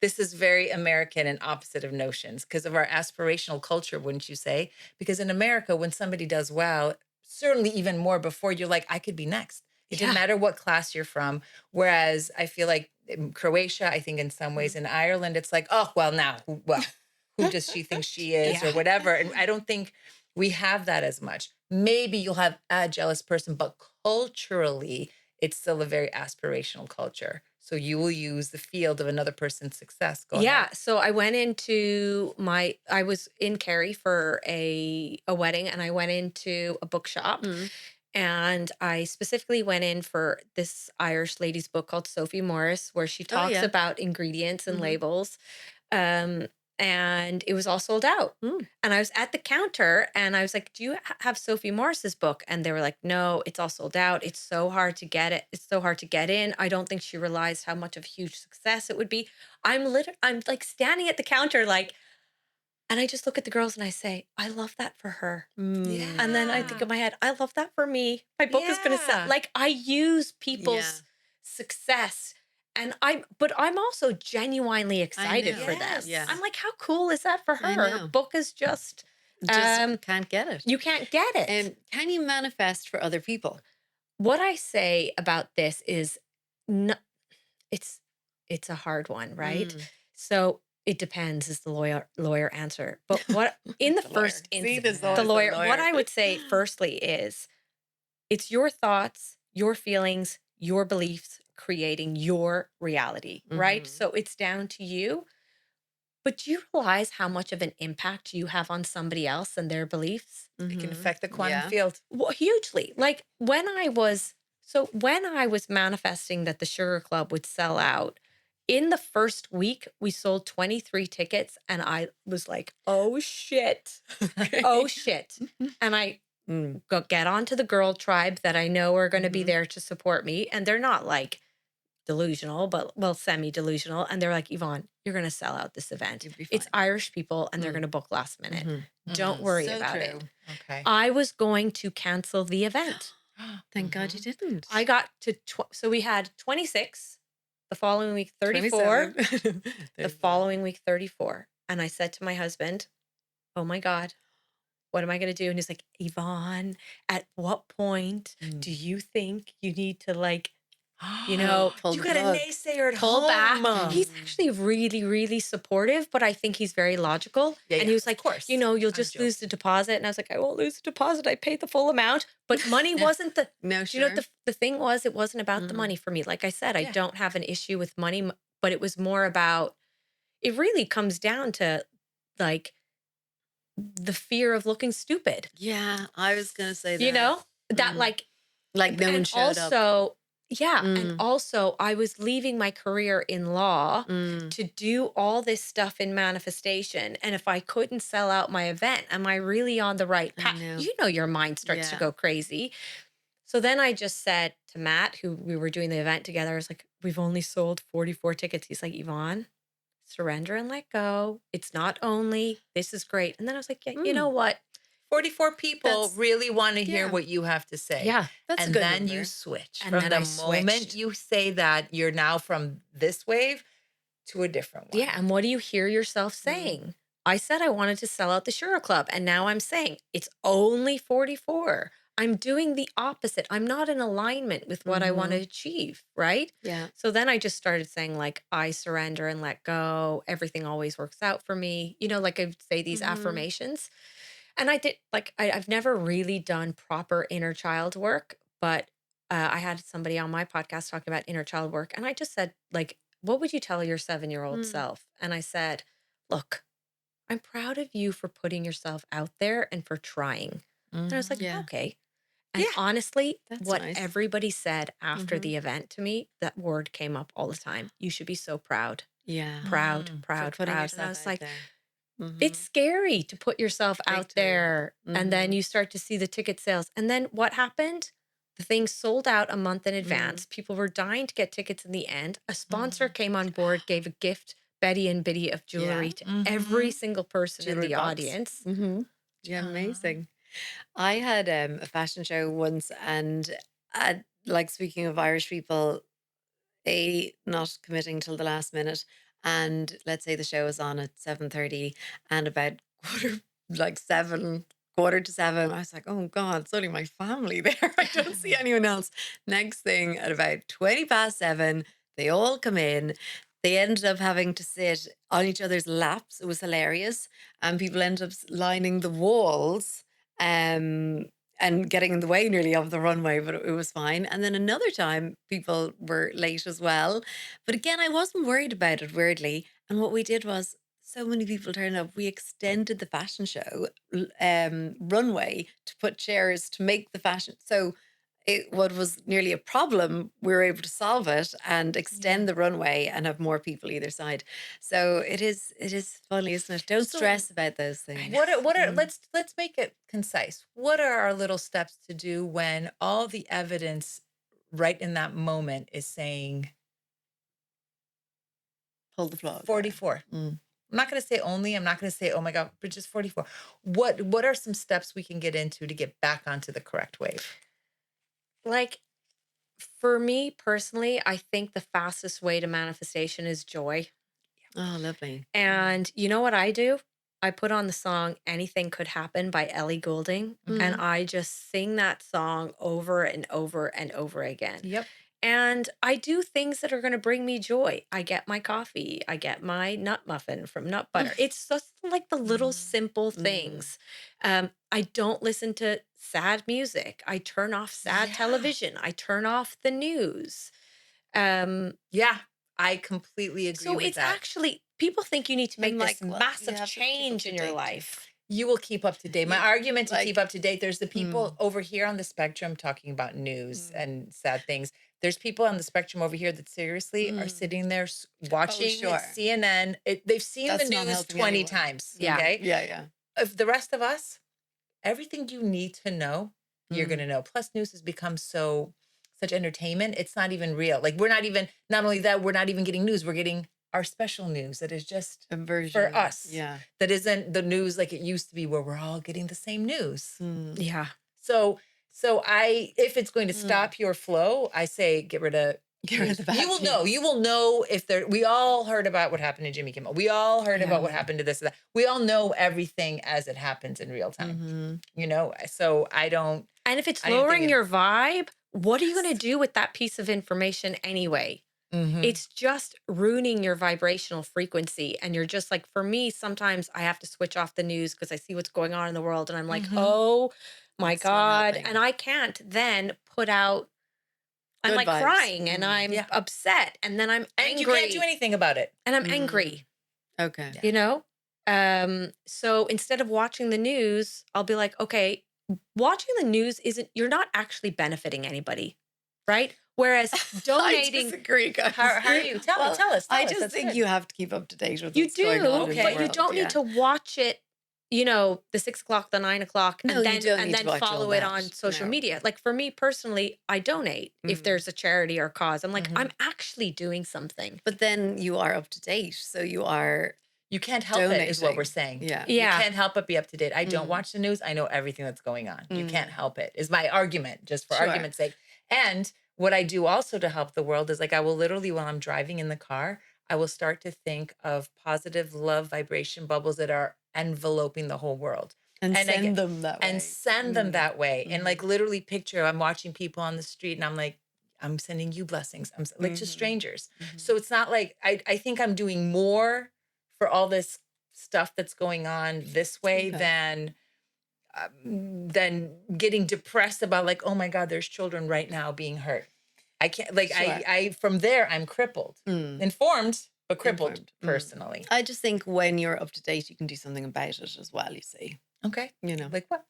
B: is very American and opposite of notions because of our aspirational culture, wouldn't you say? Because in America, when somebody does well, certainly even more before, you're like, I could be next. It didn't matter what class you're from. Whereas I feel like in Croatia, I think in some ways in Ireland, it's like, oh, well, now, who does she think she is, or
C: Yeah.
B: whatever. And I don't think we have that as much. Maybe you'll have a jealous person, but culturally, it's still a very aspirational culture. So you will use the field of another person's success. Go
C: Yeah.
B: ahead.
C: So I went into I was in Kerry for a wedding, and I went into a bookshop,
D: Mm.
C: and I specifically went in for this Irish lady's book called Sophie Morris, where she talks
D: yeah.
C: about ingredients and
D: Mhm.
C: labels. Um, and it was all sold out.
D: Mm.
C: And I was at the counter, and I was like, "Do you have Sophie Morris's book?" And they were like, "No, it's all sold out. It's so hard to get it. It's so hard to get in. I don't think she realized how much of a huge success it would be." I'm like standing at the counter, like, and I just look at the girls and I say, "I love that for her."
D: Mm.
C: And then I think
B: Yeah.
C: in my head, "I love that for me. My book is going to sell."
B: Yeah.
C: Like, I use
D: Yeah.
C: people's success, and but I'm also genuinely excited
D: know.
C: for them.
B: Yes.
D: Yeah.
C: I'm like, how cool is that for
D: I
C: her? Her
D: know.
C: book is just
D: Just can't get it.
C: you can't get it.
D: And can you manifest for other people?
C: What I say about this is, no, it's it's a hard one, right?
D: Mm.
C: So it depends is the lawyer answer. But what in the
D: The lawyer.
C: first
D: See,
C: instance,
D: there's
C: the
D: always a
C: lawyer, what
D: lawyer.
C: I would say firstly is it's your thoughts, your feelings, your beliefs creating your reality, right?
D: Mhm.
C: So it's down to you. But do you realize how much of an impact you have on somebody else and their beliefs?
B: It can
D: Mhm.
B: affect the quantum
D: Yeah.
B: field.
C: Well, hugely. Like when I was manifesting that the Sugar Club would sell out, in the first week, we sold 23 tickets, and I was like, oh shit. Oh shit. And I get onto the girl tribe that I know are going to be
D: Mhm.
C: there to support me. And they're not like delusional, but well, semi delusional. And they're like, Yvonne, you're going to sell out this event.
D: You'll be
C: It's
D: fine.
C: Irish people, and they're
D: Mm.
C: going to book last minute.
D: Mhm.
C: Don't
B: Mhm.
C: worry
B: So
C: about it.
B: true. Okay.
C: I was going to cancel the event.
D: Thank God you didn't.
C: I got to, so we had 26, the following week, 34,
D: 27.
C: the following week, 34. And I said to my husband, oh my God, what am I going to do? And he's like, Yvonne, at what point do you think you need to, like, you know,
D: Pull
B: you
D: the
B: got a
D: plug.
B: naysayer at
C: pull back?
B: home.
C: He's actually really, really supportive, but I think he's very logical.
B: Yeah,
C: and
B: yeah,
C: he was
B: of
C: like,
B: course.
C: you know, you'll
B: I'm
C: just lose the
B: joking.
C: deposit. And I was like, I won't lose the deposit. I paid the full amount. But money wasn't the,
D: No,
C: do you know
D: sure.
C: what the thing was? It wasn't about the
D: Mhm.
C: money for me. Like I said, I
B: Yeah.
C: don't have an issue with money, but it was more about, it really comes down to like the fear of looking stupid,
D: Yeah, I was gonna say that.
C: you know, that
D: Mm.
C: like,
D: Like no one
C: and
D: showed up.
C: also, yeah. And
D: Mm.
C: also, I was leaving my career in law
D: Mm.
C: to do all this stuff in manifestation. And if I couldn't sell out my event, am I really on the right
D: I
C: path?
D: know.
C: You know, your mind starts to
D: Yeah.
C: go crazy. So then I just said to Matt, who we were doing the event together, I was like, we've only sold 44 tickets. He's like, Yvonne, surrender and let go. It's not only, this is great. And then I was like, yeah, you know what?
B: 44 people
D: That's-
B: really want to hear
D: yeah.
B: what you have to say.
C: Yeah.
D: That's a
B: And
D: good
B: then
D: number.
B: you switch.
C: And
B: From
C: then
B: the
C: I
B: moment
C: switched.
B: you say that, you're now from this wave to a different one.
C: Yeah. And what do you hear yourself saying? I said I wanted to sell out the Shura Club. And now I'm saying it's only 44. I'm doing the opposite. I'm not in alignment with what I want to achieve. Right.
D: Yeah.
C: So then I just started saying, like, I surrender and let go. Everything always works out for me. You know, like I would say these affirmations. And I did, like, I've never really done proper inner child work, but I had somebody on my podcast talking about inner child work. And I just said, like, what would you tell your 7-year-old self? And I said, look, I'm proud of you for putting yourself out there and for trying. And I was like,
D: Yeah.
C: okay. And
B: Yeah.
C: honestly,
D: That's
C: what
D: nice.
C: everybody said after the event to me, that word came up all the time. You should be so proud,
D: Yeah.
C: proud,
B: Mm.
C: proud,
D: For putting
C: proud.
D: yourself
C: And I was
D: out
C: like,
D: there.
C: it's scary to put yourself
D: Big
C: out
D: time.
C: there. And then you start to see the ticket sales. And then what happened? The thing sold out a month in advance. People were dying to get tickets in the end. A sponsor came on board, gave a gift, Betty and Biddy of jewelry to every single person in
D: Jewelry
C: the
D: box.
C: audience.
D: Yeah, amazing. I had a fashion show once, and like speaking of Irish people, not committing till the last minute, and let's say the show is on at 7:30, and about quarter to seven, I was like, oh God, it's only my family there. I don't see anyone else. Next thing, at about 7:20, they all come in. they ended up having to sit on each other's laps. It was hilarious. And people ended up lining the walls and getting in the way nearly of the runway, but it was fine. And then another time, people were late as well. But again, I wasn't worried about it, weirdly. And what we did was, so many people turned up. We extended the fashion show runway to put chairs to make the fashion. So what was nearly a problem, we were able to solve it and extend the runway and have more people either side. So it is funny, isn't it? Don't
B: So
D: stress about those things.
B: what are let's make it concise. What are our little steps to do when all the evidence right in that moment is saying
D: Pull the plug.
B: 44?
D: Mm.
B: I'm not going to say only, I'm not going to say, oh my God, but just 44. What are some steps we can get into to get back onto the correct wave?
C: Like, for me personally, I think the fastest way to manifestation is joy.
D: Oh, lovely.
C: And you know what I do? I put on the song Anything Could Happen by Ellie Goulding, and I just sing that song over and over and over again.
B: Yep.
C: And I do things that are going to bring me joy. I get my coffee. I get my nut muffin from Nut Butter. It's just like the little simple things. I don't listen to sad music. I turn off sad
B: Yeah.
C: television. I turn off the news.
B: Yeah, I completely agree
C: So
B: with
C: it's
B: that.
C: actually, people think you need to make
D: And,
C: this
D: like, what? You
C: massive
D: have to keep up
C: change
D: to
C: in your
D: date.
C: life.
B: You will keep up to date. My argument to
D: like-
B: keep up to date, there's the people over here on the spectrum talking about news and sad things. There's people on the spectrum over here that seriously are sitting there watching
D: sure.
B: CNN. They've seen
D: That's
B: the
D: not
B: news
D: helping
B: 20
D: anyone.
B: times.
C: Yeah.
B: Okay.
D: Yeah.
B: If the rest of us, everything you need to know, you're going to know. Plus, news has become such entertainment. It's not even real. Like, not only that, we're not even getting news. We're getting our special news that is just
D: Inversion.
B: for us.
D: Yeah.
B: That isn't the news like it used to be where we're all getting the same news.
C: Yeah.
B: So if it's going to stop your flow, I say get rid of
D: the bad
B: You will know.
D: news.
B: You will know if we all heard about what happened to Jimmy Kimmel. We all heard about what happened to this and that. We all know everything as it happens in real time. You know, so I don't.
C: And if it's
B: I didn't think
C: lowering
B: it-
C: your vibe, what are you going to do with that piece of information anyway? It's just ruining your vibrational frequency. And you're just like, for me, sometimes I have to switch off the news because I see what's going on in the world. And I'm like, oh my
D: That's not
C: God.
D: helping.
C: And I can't then put out, I'm
D: Good
C: like
D: vibes.
C: crying and I'm
B: Yeah.
C: upset. And then I'm angry.
B: And you can't do anything about it.
C: And I'm angry,
D: Okay.
C: you know? So instead of watching the news, I'll be like, okay, watching the news you're not actually benefiting anybody, right? Whereas
D: I
C: donating,
D: disagree, guys.
B: How are you? Tell us.
D: I
B: Tell us.
D: just
B: That's
D: think
B: good.
D: you have to keep up to date with
C: you
D: what's going on
C: do,
D: in the
C: but you
D: world,
C: don't
D: yeah.
C: need to watch it, you know, the 6 o'clock, the 9 o'clock,
D: No,
C: and
D: you
C: then
D: don't
C: and
D: need to
C: then
D: watch all
C: follow it
D: that.
C: on social
D: No.
C: media. Like for me personally, I donate if there's a charity or cause. I'm like, I'm actually doing something.
D: But then you are up to date, so you are.
B: You can't help it, is what we're
D: Donating.
B: saying.
D: Yeah.
C: Yeah.
B: You can't help but be up to date. I don't watch the news. I know everything that's going on. You can't help it, is my argument, just for
D: Sure.
B: argument's sake. And what I do also to help the world is like, I will literally, while I'm driving in the car, I will start to think of positive love vibration bubbles that are enveloping the whole world.
D: And
B: I
D: send
B: get-
D: them that way.
B: And send them that way. And like literally picture, I'm watching people on the street and I'm like, I'm sending you blessings. I'm like to strangers. So it's not like, I think I'm doing more for all this stuff that's going on this way
D: Okay.
B: than getting depressed about like, oh my God, there's children right now being hurt. I can't like
D: Sure.
B: I from there I'm crippled. Informed, but crippled
D: Informed.
B: personally.
D: I just think when you're up to date, you can do something about it as well, you see.
B: Okay.
D: You know.
B: Like what?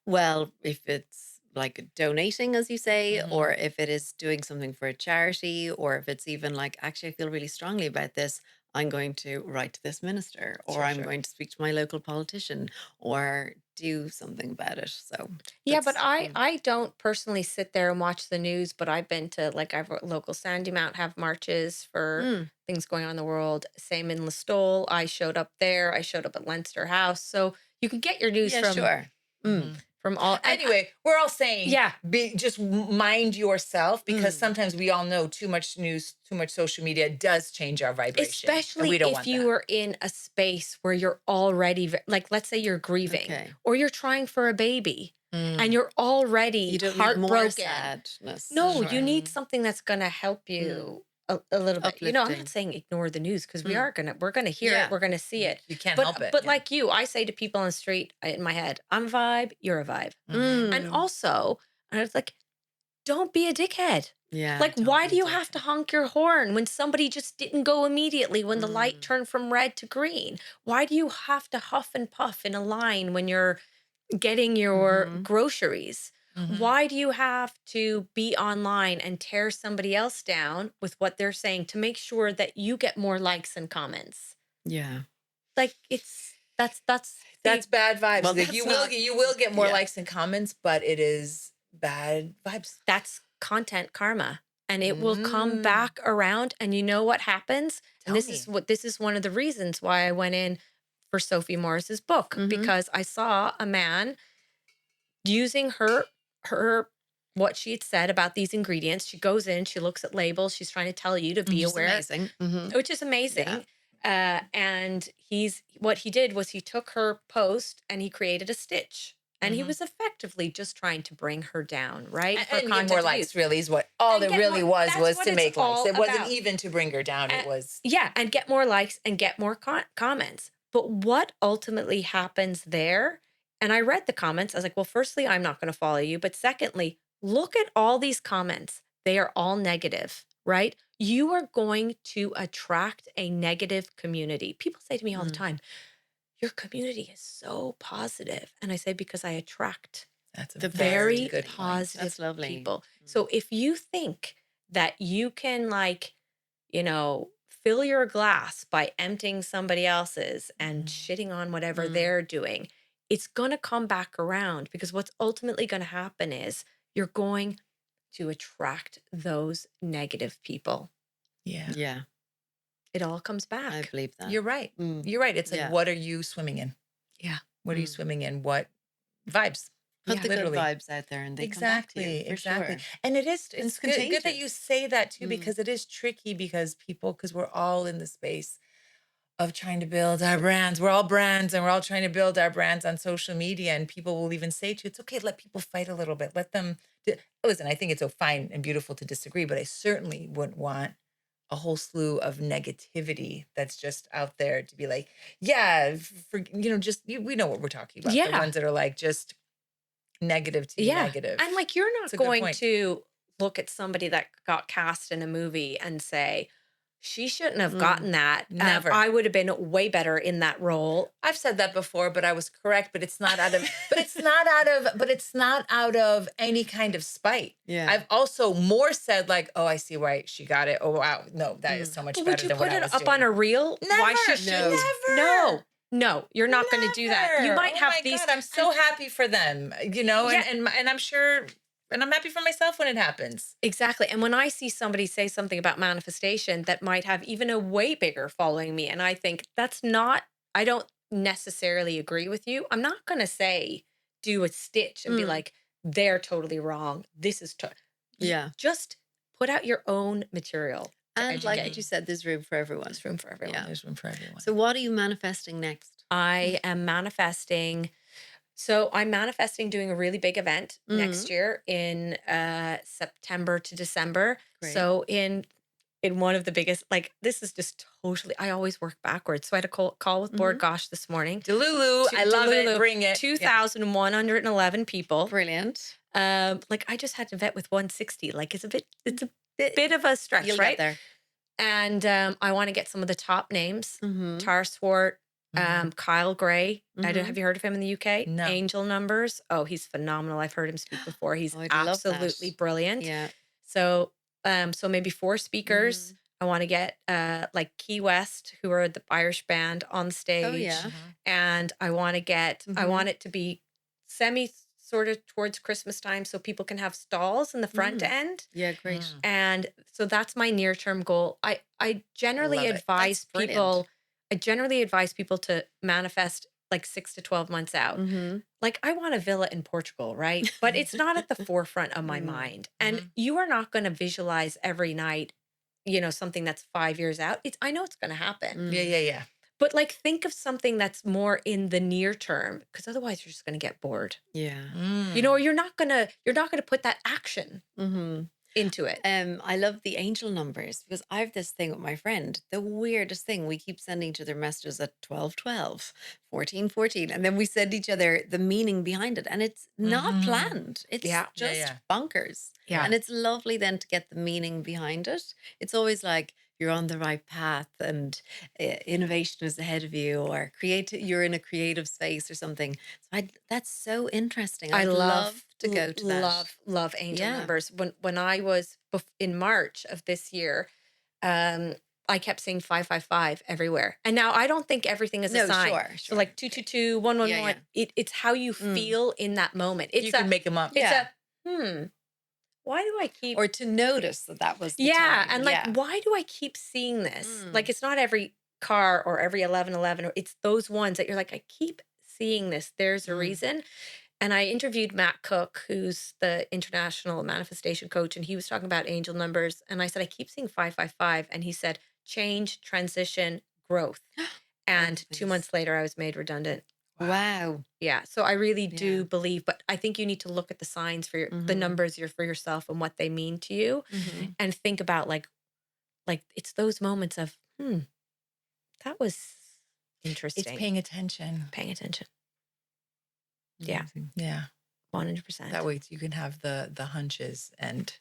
D: Well, if it's like donating, as you say, or if it is doing something for a charity, or if it's even like, actually, I feel really strongly about this, I'm going to write to this minister, or I'm going to speak to my local politician, or do something about it. So,
C: Yeah, but
D: that's-
C: I don't personally sit there and watch the news, but I've been to like I've local Sandy Mount have marches for things going on in the world. Same in Listowel. I showed up there. I showed up at Leinster House. So you can get your news
D: Yeah,
C: from
D: sure.
C: from all and
B: Anyway, we're all saying,
C: Yeah.
B: just mind yourself because sometimes we all know too much news, too much social media does change our vibration. and
C: especially
B: we don't
C: if
B: want
C: you
B: that.
C: are in a space where you're already like let's say you're grieving
D: Okay.
C: or you're trying for a baby and you're already
D: You don't need
C: heartbroken.
D: more sadness.
C: No,
D: Sure.
C: you need something that's going to help you a little bit. You know, I'm
D: Uplifting.
C: not saying ignore the news because
D: Mm.
C: we're gonna hear
D: Yeah.
C: it, we're gonna see it.
B: You can't
C: But
B: help it.
C: but
B: yeah.
C: like you, I say to people on the street in my head, I'm a vibe, you're a vibe.
B: Mhm.
C: And
D: Mm.
C: also, and it's like, don't be a dickhead.
D: Yeah.
C: Like,
B: don't
C: why
B: be
C: do
B: a
C: you have to honk your horn when somebody just didn't go immediately when the light turned from red to green? Why do you have to huff and puff in a line when you're getting your
D: Mhm.
C: groceries?
B: Mhm.
C: Why do you have to be online and tear somebody else down with what they're saying to make sure that you get more likes and comments?
D: Yeah.
C: Like, that's
B: That's bad vibes.
D: Well,
B: Like,
D: that's
B: you
D: not-
B: will get more
D: yeah.
B: likes and comments, but it is bad vibes.
C: that's content karma, and it will come
B: Mm.
C: back around. And you know what happens?
B: Tell
C: And
B: me.
C: this is one of the reasons why I went in for Sophie Morris's book,
D: Mhm.
C: because I saw a man using her what she had said about these ingredients. She goes in, she looks at labels, she's trying to tell you to be
D: Which is
C: aware,
D: amazing. Mhm.
C: which is amazing. And what he did was he took her post and he created a stitch. And he
B: Mhm.
C: was effectively just trying to bring her down, right?
B: And get more
C: content
B: likes,
C: abuse.
B: really, is what all
C: And
B: there
C: get
B: really
C: more- that's
B: was
C: what
B: to
C: it's
B: make likes.
C: all
B: It wasn't
C: about.
B: even to bring her down. It was.
C: Yeah, and get more likes and get more comments. But what ultimately happens there? And I read the comments. I was like, well, firstly, I'm not going to follow you. But secondly, look at all these comments. They are all negative, right? You are going to attract a negative community. People say to me all the
D: Mm.
C: time, your community is so positive. And I say, because I attract
B: That's a
D: The
C: very
B: good point.
C: positive
D: That's lovely.
C: people. So if you think that you can, like, you know, fill your glass by emptying somebody else's and shitting on whatever
D: Mm.
C: they're doing, it's going to come back around, because what's ultimately going to happen is you're going to attract those negative people.
B: Yeah.
D: Yeah.
C: It all comes back.
D: I believe that.
B: You're right.
D: Mm.
B: You're right. It's like,
D: Yeah.
B: what are you swimming in?
C: Yeah.
B: What are you
D: Mm.
B: swimming in? What vibes?
D: Put
C: Yeah.
D: the
B: Literally.
D: good vibes out there and they come back to you, for
B: Exactly.
D: sure.
B: And it's
D: It's
B: good that you
D: contagious.
B: say that too,
D: Mm.
B: because it is tricky, because we're all in the space of trying to build our brands. We're all brands, and we're all trying to build our brands on social media. And people will even say to you, it's okay, let people fight a little bit. Let them listen. I think it's so fine and beautiful to disagree, but I certainly wouldn't want a whole slew of negativity that's just out there to be like, yeah, we know what we're talking about. The
C: Yeah.
B: ones that are like just negative to be
C: Yeah.
B: negative.
C: And like, you're not
B: It's a good
C: going
B: point.
C: to look at somebody that got cast in a movie and say, she shouldn't have gotten that.
B: Never.
C: I would have been way better in that role.
B: I've said that before, but I was correct. But it's not out of. but it's not out of any kind of spite.
D: Yeah.
B: I've also more said like, oh, I see why she got it. Oh wow, no, that is so much
C: But
B: better
C: would you
B: than
C: put
B: what I
C: it
B: was
C: up
B: doing.
C: on a reel? Why she
B: Never.
C: shouldn't?
B: Never.
C: No, you're not going to do that. You
B: Never.
C: might have
B: my
C: these.
B: God, I'm so happy for them.
C: Yeah.
B: And I'm sure, and I'm happy for myself when it happens.
C: Exactly. And when I see somebody say something about manifestation that might have even a way bigger following me, and I think I don't necessarily agree with you, I'm not going to say, do a stitch and be like, they're totally wrong. This is,
D: Yeah.
C: just put out your own material.
D: And like what you said, there's room for everyone.
C: There's room for everyone.
D: Yeah.
B: There's room for everyone.
D: So what are you manifesting next?
C: I am manifesting. So I'm manifesting doing a really big event next year in September to December.
D: Great.
C: So in one of the biggest, like, this is just totally, I always work backwards. So I had a call with Board Gosh this morning.
B: Delulu, I love
C: Delulu,
B: it. Bring it.
C: 2,111 people.
D: Brilliant.
C: Like, I just had to vet with 160. Like, it's a bit of a stretch,
D: You'll
C: right?
D: get there.
C: And I want to get some of the top names.
D: Mm-hmm.
C: Tar Swart, Kyle Gray. Have you heard of him in the UK?
B: No.
C: Angel Numbers. Oh, he's phenomenal. I've heard him speak before. He's
D: Oh, I'd love that.
C: absolutely brilliant.
D: Yeah.
C: So maybe 4 speakers. I want to get like Key West, who are the Irish band, on the stage.
D: Oh, yeah.
C: And I want to get, I want it to be semi sort of towards Christmas time, so people can have stalls in the front end.
D: Yeah, great.
C: And so that's my near-term goal. I generally
B: Love it.
C: advise
D: That's
C: people. I generally advise people to manifest like 6 to 12 months out.
D: Mm-hmm.
C: Like, I want a villa in Portugal, right? But it's not at the forefront of my mind. And you are not going to visualize every night, something that's 5 years out. I know it's going to happen.
B: Yeah.
C: But like, think of something that's more in the near term, because otherwise you're just going to get bored.
D: Yeah.
C: Or you're not going to put that action.
D: Mm-hmm.
C: into it.
D: I love the angel numbers because I have this thing with my friend. The weirdest thing, we keep sending each other messages at 12, 12, 14, 14, and then we send each other the meaning behind it. And it's not planned. It's
C: Yeah.
B: Yeah,
D: just
B: yeah.
D: bonkers.
C: Yeah.
D: And it's lovely then to get the meaning behind it. It's always like you're on the right path and innovation is ahead of you, or you're in a creative space or something. So that's so interesting.
C: I
D: I'd love to
C: l-
D: go to that.
C: love angel
D: Yeah.
C: numbers. When I was in March of this year, I kept seeing 555 everywhere. And now I don't think everything is a
D: No,
C: sign.
D: sure,
C: So
D: sure.
C: like 222, 111.
D: Yeah.
C: It's how you feel in that moment. It's
B: You can make them up.
C: it's
D: Yeah.
C: why do I keep
D: Or to notice that was the
C: yeah,
D: time.
C: and like
D: Yeah.
C: why do I keep seeing this? Like it's not every car or every 1111, or it's those ones that you're like, I keep seeing this. There's a reason. And I interviewed Matt Cook, who's the international manifestation coach, and he was talking about angel numbers. And I said, I keep seeing 555. And he said, change, transition, growth. And 2
D: Nice.
C: months later, I was made redundant.
D: Wow.
C: Yeah. So I really do
D: Yeah.
C: believe, but I think you need to look at the signs for the numbers for yourself and what they mean to you, and think about like it's those moments of, that was interesting.
B: It's paying attention.
C: Paying attention. Yeah.
B: Yeah.
C: 100%.
B: That way you can have the hunches. And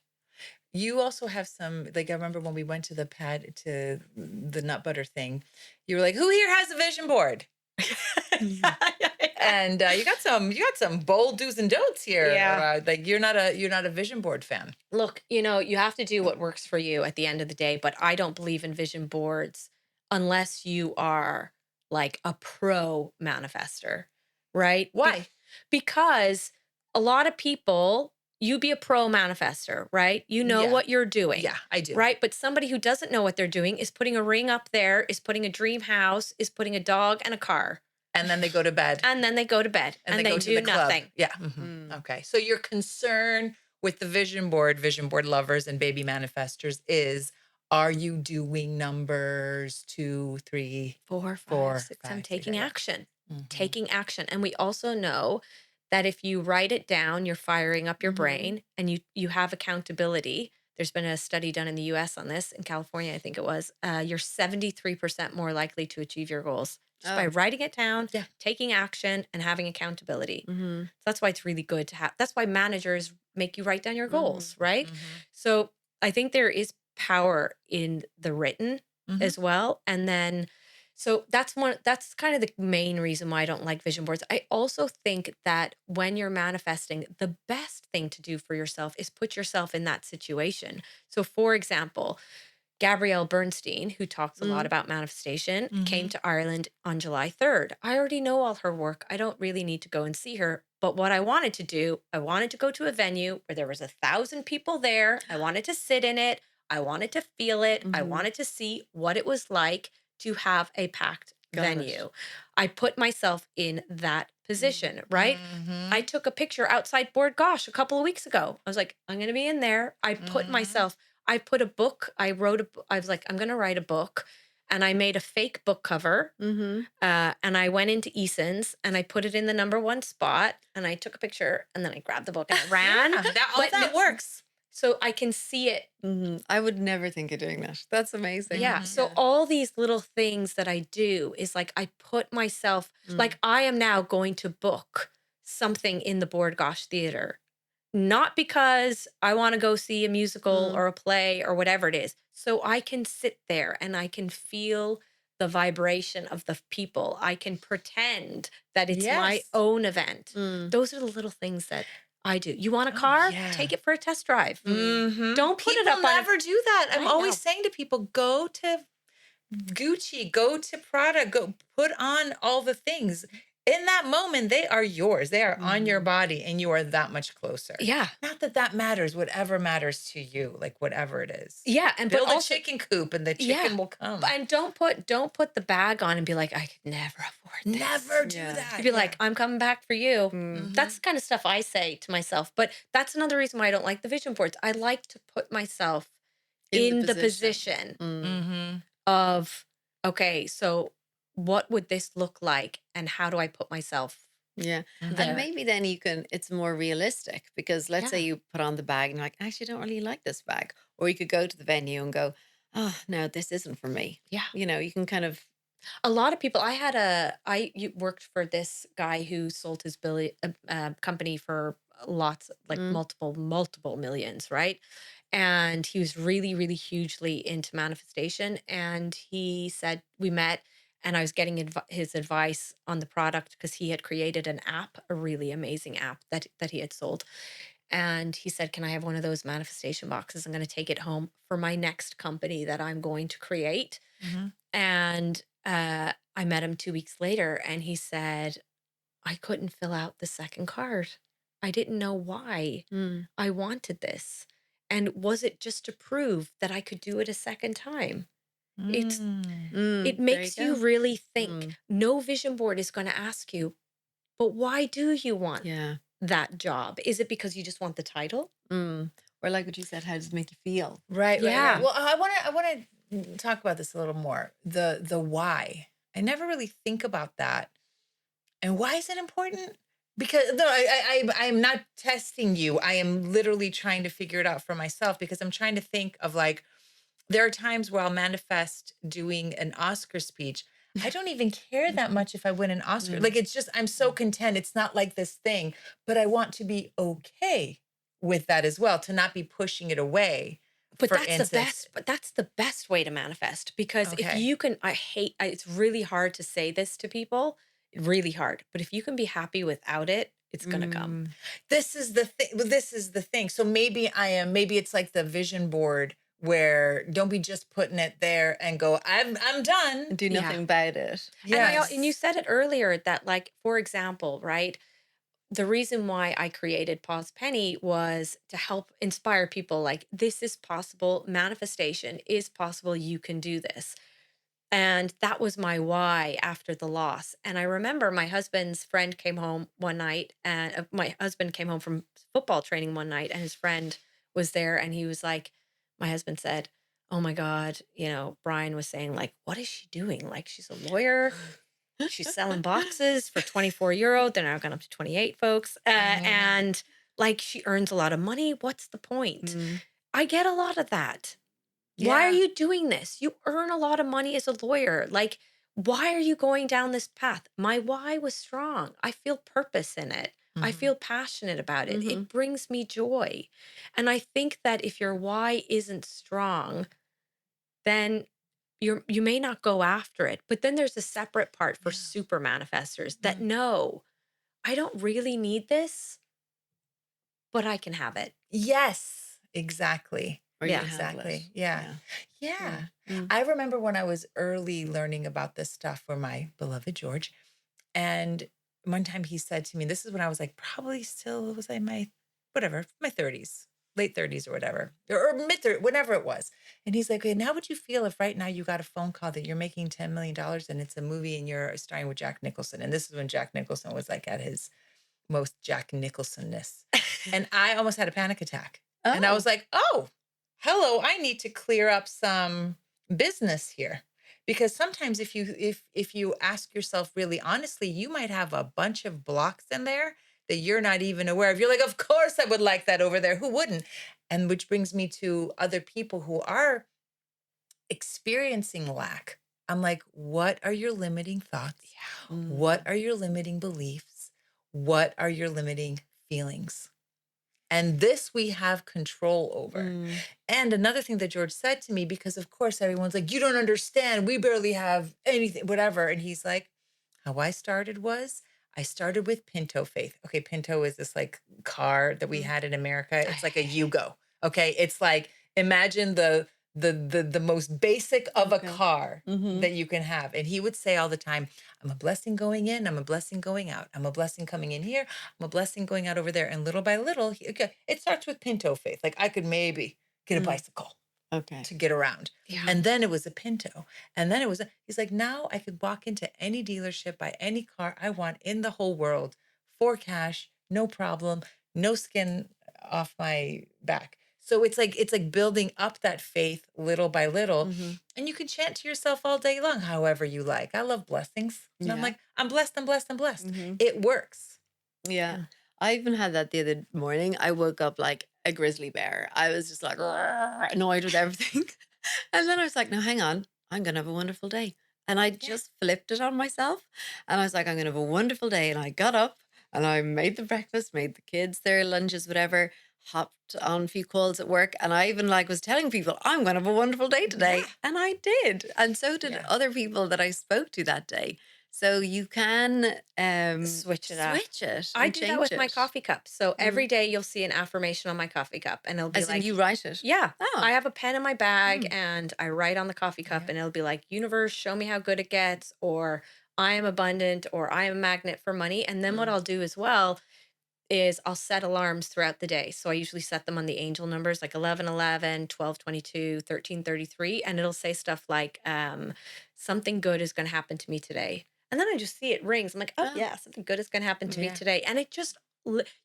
B: you also have some, like I remember when we went to the nut butter thing, you were like, who here has a vision board? And you got some bold do's and don'ts here.
C: Yeah.
B: Like you're not a vision board fan.
C: Look, you have to do what works for you at the end of the day, but I don't believe in vision boards unless you are like a pro manifester, right?
B: Why?
C: Because a lot of people, you be a pro manifester, right? You know
B: Yeah.
C: what you're doing.
B: Yeah, I do.
C: Right? But somebody who doesn't know what they're doing is putting a ring up there, is putting a dream house, is putting a dog and a car.
B: And then they go to bed.
C: And then they go to bed and they
B: go to
C: do
B: the club.
C: nothing.
B: Yeah. Okay. So your concern with the vision board lovers and baby manifestors is, are you doing numbers 2, 3,
C: 4,
B: 4,
C: 5, 6, 7,
B: 5,
C: taking
B: 6,
C: action. Taking action. And we also know that if you write it down, you're firing up your brain, and you have accountability. There's been a study done in the US on this, in California, I think it was. You're 73% more likely to achieve your goals just by writing it down, taking action, and having accountability. So that's why it's really good to have. That's why managers make you write down your goals, right? So I think there is power in the written as well. And then, so that's kind of the main reason why I don't like vision boards. I also think that when you're manifesting, the best thing to do for yourself is put yourself in that situation. So for example, Gabrielle Bernstein, who talks a lot about manifestation, came to Ireland on July 3rd. I already know all her work. I don't really need to go and see her. But what I wanted to do, I wanted to go to a venue where there was 1,000 people there. I wanted to sit in it. I wanted to feel it. I wanted to see what it was like to have a packed venue. I put myself in that position, right? I took a picture outside Board Gosh a couple of weeks ago. I was like, I'm going to be in there. I put myself, I put a book, I was like, I'm going to write a book. And I made a fake book cover. And I went into Eason's and I put it in the #1 spot. And I took a picture and then I grabbed the book and I ran.
B: that works.
C: So I can see it.
D: I would never think of doing that. That's amazing.
C: Yeah. So all these little things that I do is like I put myself, like I am now going to book something in the Board Gosh Theater. Not because I want to go see a musical or a play or whatever it is. So I can sit there and I can feel the vibration of the people. I can pretend that it's my
B: Yes.
C: own event. Those are the little things that I do. You want a car?
B: yeah.
C: Take it for a test drive. Don't put it
B: People
C: up on
B: never do that. I'm
C: I
B: always
C: know.
B: saying to people, go to Gucci, go to Prada, go put on all the things. In that moment, they are yours. They are on your body, and you are that much closer.
C: Yeah.
B: Not that that matters. Whatever matters to you, like whatever it is.
C: Yeah. And
B: Build
C: but
B: a
C: also,
B: chicken coop, and the chicken will come.
C: and don't put the bag on and be like, I could never afford this.
B: Never do
D: Yeah.
B: that.
C: You'd be like, I'm coming back for you. That's the kind of stuff I say to myself. But that's another reason why I don't like the vision boards. I like to put myself in the position of, okay, so what would this look like? And how do I put myself
D: Yeah. And
C: The
D: maybe then it's more realistic because let's say
C: Yeah.
D: you put on the bag and you're like, actually, I don't really like this bag. Or you could go to the venue and go, oh, no, this isn't for me.
C: Yeah.
D: You can kind of,
C: A lot of people. Worked for this guy who sold his company for lots, like
D: mm,
C: multiple millions, right? And he was really, really hugely into manifestation. And he said, we met, and I was getting his advice on the product because he had created an app, a really amazing app that he had sold. And he said, can I have one of those manifestation boxes? I'm going to take it home for my next company that I'm going to create.
B: Mhm.
C: And I met him 2 weeks later, and he said, I couldn't fill out the second card. I didn't know why
D: mm,
C: I wanted this. And was it just to prove that I could do it a second time? It's it
D: there you
C: makes you
D: go.
C: really think.
D: Mm,
C: No vision board is going to ask you, but why do you want
D: yeah.
C: that job? Is it because you just want the title?
D: Mm. Or like what you said, how does it make you feel?
B: Right.
C: Yeah.
B: Well, I want to talk about this a little more. The why. I never really think about that. And why is it important? Because no, I'm not testing you. I am literally trying to figure it out for myself because I'm trying to think of like there are times where I'll manifest doing an Oscar speech. I don't even care that much if I win an Oscar.
D: Mm,
B: Like it's just I'm so content. It's not like this thing, but I want to be okay with that as well, to not be pushing it away.
C: But
B: For
C: that's the
B: instance,
C: best, but that's the best way to manifest because if
B: okay.
C: you can, it's really hard to say this to people, really hard. But if you can be happy without it, it's going to come.
D: mm.
B: This is the thing. This is the thing. So maybe it's like the vision board where don't be just putting it there and go, I'm done.
D: And do
C: Yeah.
D: nothing about it.
C: And you
B: Yes.
C: said it earlier that, like, for example, right? The reason why I created Pause Penny was to help inspire people like, this is possible. Manifestation is possible. You can do this. And that was my why after the loss. And I remember my husband's friend came home one night, and my husband came home from football training one night, and his friend was there. And he was like, my husband said, oh my God, Brian was saying, like, what is she doing? Like, she's a lawyer. She's selling boxes for €24. They're now gone up to 28, folks. And like, she earns a lot of money. What's the point?
D: Mm,
C: I get a lot of that. Why are
B: Yeah.
C: you doing this? You earn a lot of money as a lawyer. Like, why are you going down this path? My why was strong. I feel purpose in it. I
B: Mhm.
C: feel passionate about it.
D: mhm.
C: It brings me joy. And I think that if your why isn't strong, then you may not go after it. But then there's a separate part for
B: Yeah.
C: super manifestors that
B: Mhm.
C: know, I don't really need this, but I can have it.
B: Yes, exactly.
D: Or you
C: Yeah.
D: can handle it.
B: Exactly. Yeah.
D: Yeah.
B: Yeah.
D: Mm.
B: I remember when I was early learning about this stuff for my beloved George. And one time he said to me, this is when I was like, probably still was I my whatever, my 30s, late 30s or whatever, or mid 30s, whatever it was. And he's like, okay, now would you feel if right now you got a phone call that you're making $10 million and it's a movie and you're starring with Jack Nicholson? And this is when Jack Nicholson was like at his most Jack Nicholsonness. And I almost had a panic attack. And I
D: Oh.
B: was like, oh, hello, I need to clear up some business here. Because sometimes if you ask yourself really honestly, you might have a bunch of blocks in there that you're not even aware of. You're like, of course I would like that over there. Who wouldn't? And which brings me to other people who are experiencing lack. I'm like, what are your limiting thoughts? What
D: Mm.
B: are your limiting beliefs? What are your limiting feelings? And this we have control over.
D: Mm.
B: And another thing that George said to me, because of course everyone's like, you don't understand. We barely have anything, whatever. And he's like, how I started was I started with Pinto Faith. Okay, Pinto is this like car that we
D: Mm.
B: had in America. It's like a
C: I-
B: Yugo. Okay. It's like imagine the most basic of a
D: Okay.
B: car
D: Mm-hmm.
B: that you can have. And he would say all the time, I'm a blessing going in, I'm a blessing going out. I'm a blessing coming in here, I'm a blessing going out over there. And little by little, okay, it starts with Pinto Faith. Like I could maybe get a
D: Mm.
B: bicycle
D: Okay.
B: to get around.
C: Yeah.
B: And then it was a Pinto. And then he's like, now I could walk into any dealership, buy any car I want in the whole world for cash, no problem, no skin off my back. So it's like building up that faith little by little.
D: Mm-hmm.
B: And you can chant to yourself all day long, however you like. I love blessings. And I'm
D: Yeah.
B: like, I'm blessed, I'm blessed, I'm blessed.
D: Mm-hmm.
B: It works.
D: Yeah.
C: Yeah.
D: I even had that the other morning. I woke up like a grizzly bear. I was just like annoyed with everything. And then I was like, no, hang on. I'm going to have a wonderful day. And I just flipped it on myself. And I was like, I'm going to have a wonderful day. And I got up and I made the breakfast, made the kids their lunches, whatever, hopped on a few calls at work. And I even like was telling people, I'm going to have a wonderful day today.
B: Yeah.
D: And I did. And so did
B: Yeah.
D: other people that I spoke to that day. So you can
C: Switch it up.
D: Switch it.
C: I
D: and
C: do that
D: change
C: with my
D: it.
C: coffee cup. So every day you'll see an affirmation on my coffee cup, and it'll be
D: As in
C: like,
D: you write it.
C: yeah,
D: Oh.
C: I have a pen in my bag and I write on the coffee cup,
B: Yeah.
C: and it'll be like, universe, show me how good it gets, or I am abundant, or I am a magnet for money. And then what I'll do as well is I'll set alarms throughout the day. So I usually set them on the angel numbers like 11:11, 12:22, 13:33, and it'll say stuff like something good is going to happen to me today. And then I just see it rings. I'm like, oh,
D: Oh.
C: yeah, something good is going to happen to me
B: Yeah.
C: today. And it just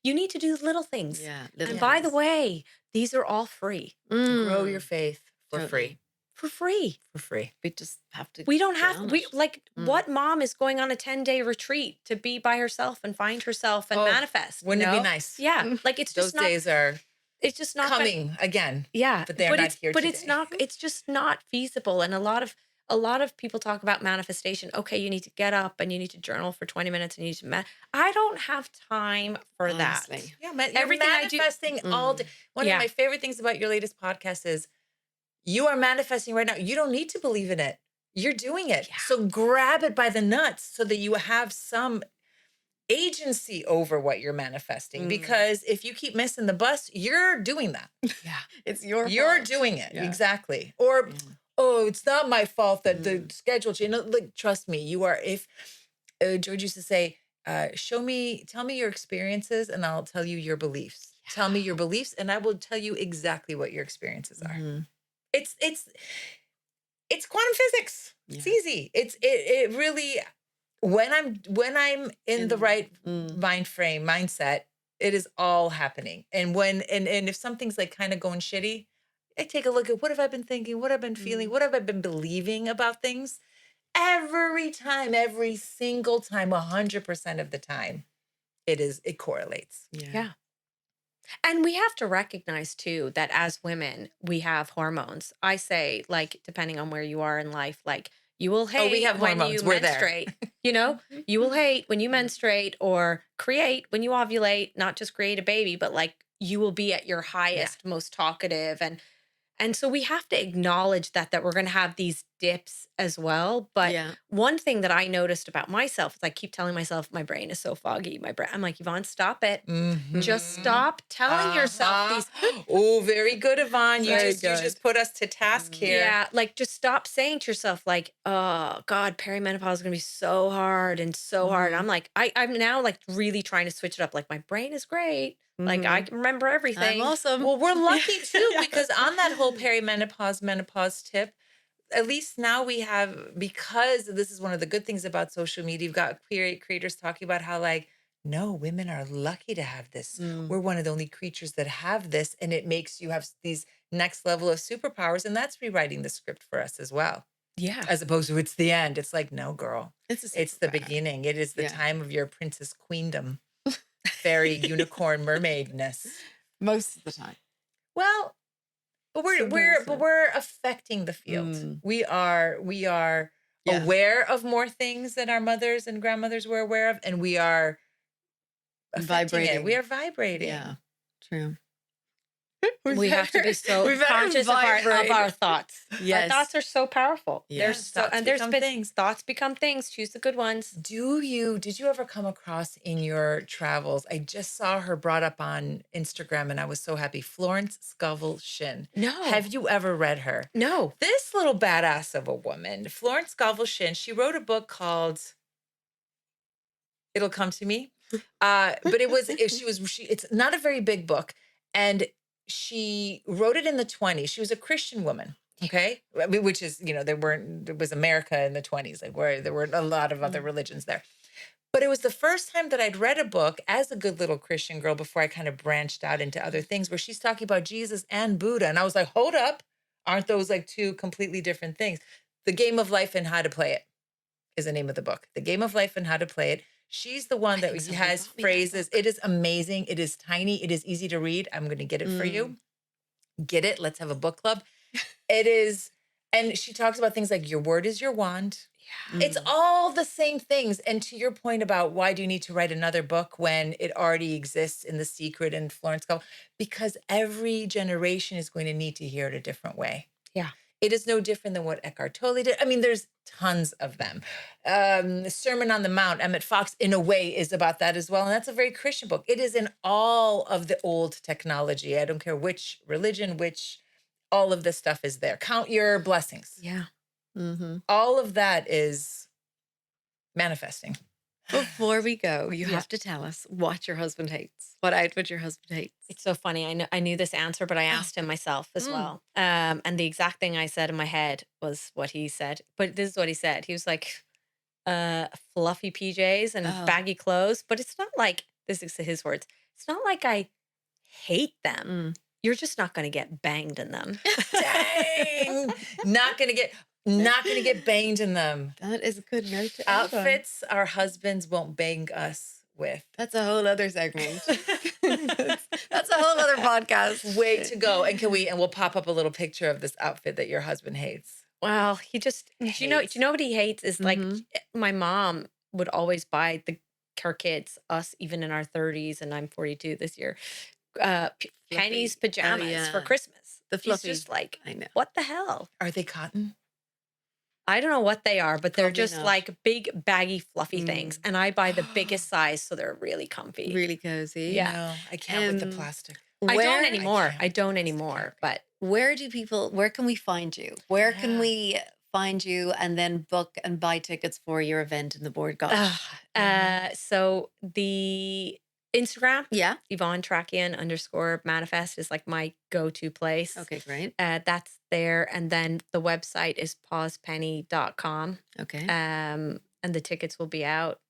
C: you need to do little things.
D: Yeah.
C: And by the way, these are all free.
B: Grow your faith for
D: Totally.
B: free.
C: For free.
B: For free.
D: We just have to.
C: We don't
D: get
C: have
D: on
C: we
D: it.
C: like what mom is going on a 10-day retreat to be by herself and find herself and
B: Oh,
C: manifest? you
B: wouldn't it be
C: know?
B: nice?
C: Yeah. Like it's
B: Those
C: just not
B: days are
C: it's just not gonna-
B: coming again.
C: yeah.
B: but they're not
C: it's
B: here
C: but it's
B: today.
C: not it's just not feasible. And a lot of people talk about manifestation. Okay, you need to get up and you need to journal for 20 minutes and you need to I don't have time for that.
D: Honestly.
B: Yeah, you're
C: Everything I do-
B: manifesting all day. One
C: Yeah.
B: of my favorite things about your latest podcast is you are manifesting right now. You don't need to believe in it. You're doing it.
C: Yeah.
B: So grab it by the nuts so that you have some agency over what you're manifesting. Because if you keep missing the bus, you're doing that.
C: Yeah.
D: It's your
B: You're
D: fault.
B: doing it.
D: Yeah.
B: Exactly. Or,
D: Yeah.
B: oh, it's not my fault that the schedule changed. No, like, trust me, you are. If George used to say, tell me your experiences and I'll tell you your beliefs. Tell me your beliefs and I will tell you exactly what your experiences are.
D: Mhm.
B: It's quantum physics. It's
D: Yeah.
B: easy. It really, when I'm in the right mind frame, mindset, it is all happening. And and if something's like kind of going shitty, I take a look at what have I been thinking, what have I been feeling, what have I been believing about things. Every time, every single time, 100% of the time, it correlates.
C: Yeah. And we have to recognize too that as women, we have hormones. I say, like, depending on where you are in life, like you will hate
B: we have
C: when
B: hormones.
C: you
B: We're there.
C: menstruate. You know, you will hate when you menstruate or create when you ovulate, not just create a baby, but like you will be at your highest, most talkative. And so we have to acknowledge that we're going to have these dips as well. But
D: Yeah.
C: one thing that I noticed about myself is I keep telling myself my brain is so foggy. I'm like, Yvonne, stop it. Just stop telling yourself these.
B: Oh, very good, Yvonne. You
D: Very
B: just put us to task here.
C: Yeah, like just stop saying to yourself, like, oh God, perimenopause is gonna be so hard and so hard. And I'm like, I'm now like really trying to switch it up. Like my brain is great. Like I can remember everything.
D: I'm awesome.
B: Well, we're lucky too, because on that whole perimenopause, menopause tip, at least now we have, because this is one of the good things about social media, you've got creators talking about how like, no, women are lucky to have this. We're one of the only creatures that have this, and it makes you have these next level of superpowers, and that's rewriting the script for us as well.
C: Yeah.
B: As opposed to it's the end. It's like, no, girl,
D: It's a
B: it's the
D: superpower.
B: beginning. It is the
D: Yeah.
B: time of your princess queendom, fairy, unicorn, mermaidness.
D: Most of the time.
B: Well, but
D: Sometimes so.
B: we're affecting the field. We are
D: Yeah.
B: aware of more things than our mothers and grandmothers were aware of, and we are affecting it.
D: Vibrating.
B: We are vibrating.
D: Yeah. True.
C: We have to be so
D: we better
C: conscious of
D: vibrate.
C: our thoughts.
D: Yes.
C: Our thoughts are so powerful.
D: Yeah.
C: There's so
B: Thoughts
C: and there's
B: become
C: been
B: things.
C: thoughts become things. Choose the good ones.
B: Did you ever come across in your travels? I just saw her brought up on Instagram and I was so happy. Florence Scovel Shin.
C: No.
B: Have you ever read her?
C: No.
B: This little badass of a woman, Florence Scovel Shin, she wrote a book called It'll Come to Me. But it's not a very big book. And she wrote it in the 20s. She was a Christian woman. Okay. I mean, which is, there was America in the 20s, like where there were a lot of other religions there. But it was the first time that I'd read a book as a good little Christian girl before I kind of branched out into other things where she's talking about Jesus and Buddha. And I was like, hold up. Aren't those like two completely different things? The Game of Life and How to Play It is the name of the book. The Game of Life and How to Play It. She's the one
D: I
B: that
D: think somebody
B: has
D: bought me that
B: phrases.
D: book.
B: It is amazing. It is tiny. It is easy to read. I'm going to get it for you. Get it. Let's have a book club. It is. And she talks about things like your word is your wand. It's all the same things. And to your point about why do you need to write another book when it already exists in The Secret and Florence Scovel? Because every generation is going to need to hear it a different way.
C: Yeah.
B: It is no different than what Eckhart Tolle did. I mean, there's tons of them. The Sermon on the Mount, Emmett Fox, in a way, is about that as well. And that's a very Christian book. It is in all of the old technology. I don't care which religion, all of this stuff is there. Count your blessings.
C: Yeah.
B: All of that is manifesting.
D: Before we go, you have to tell us what your husband hates. What outfit your husband hates.
C: It's so funny. I knew this answer, but I asked him myself as well. And the exact thing I said in my head was what he said. But this is what he said. He was like, fluffy PJs and baggy clothes. But it's not like, this is his words, it's not like I hate them. You're just not going to get banged in them.
B: Dang. Not gonna get banged in them.
D: That is a good note to end on.
B: Outfits our husbands won't bang us with.
D: That's a whole other segment. That's a whole other podcast.
B: Way to go. And we'll pop up a little picture of this outfit that your husband hates.
C: Well, he just, do you know what he hates is like my mom would always buy her kids, us even in our 30s, and I'm 42 this year, Penny's pajamas for Christmas.
D: The fluffy.
C: He's just like,
D: I know.
C: what the hell?
B: Are they cotton?
C: I don't know what they are, but they're
D: Probably
C: just
D: not.
C: like big, baggy, fluffy things. And I buy the biggest size, so they're really comfy.
D: Really cozy.
C: Yeah.
B: No, I can't with the plastic.
C: I
D: Where-
C: don't anymore.
B: can't
C: I don't anymore. But
D: Where can we find you? Where can we find you and then book and buy tickets for your event in the Board Gosh?
C: so the Instagram,
D: Yeah.
C: Yvonne Trakian _manifest is like my go-to place.
D: Okay, great.
C: That's there. And then the website is pausepenny.com.
D: Okay.
C: And the tickets will be out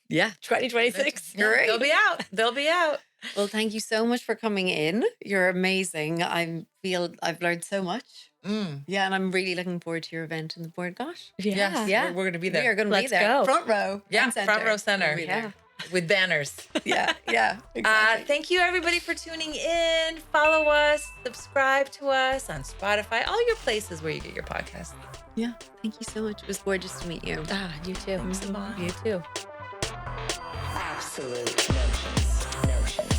D: Yeah.
C: 2026.
B: Yeah,
D: Great.
B: They'll be out.
D: Well, thank you so much for coming in. You're amazing. I feel I've learned so much. Yeah, and I'm really looking forward to your event in the Board Gosh.
B: Yes,
D: Yeah.
B: we're going to be there.
D: We are going to be
C: Let's
D: there.
C: go.
D: Front row.
B: Yeah,
D: and
B: front row center.
D: We'll be there.
B: With banners.
D: Yeah, yeah. Exactly.
B: Thank you, everybody, for tuning in. Follow us, subscribe to us on Spotify, all your places where you get your podcasts.
D: Yeah. Thank you so much. It was gorgeous to meet you.
C: You too.
B: Simone.
C: You too.
A: Absolute notions.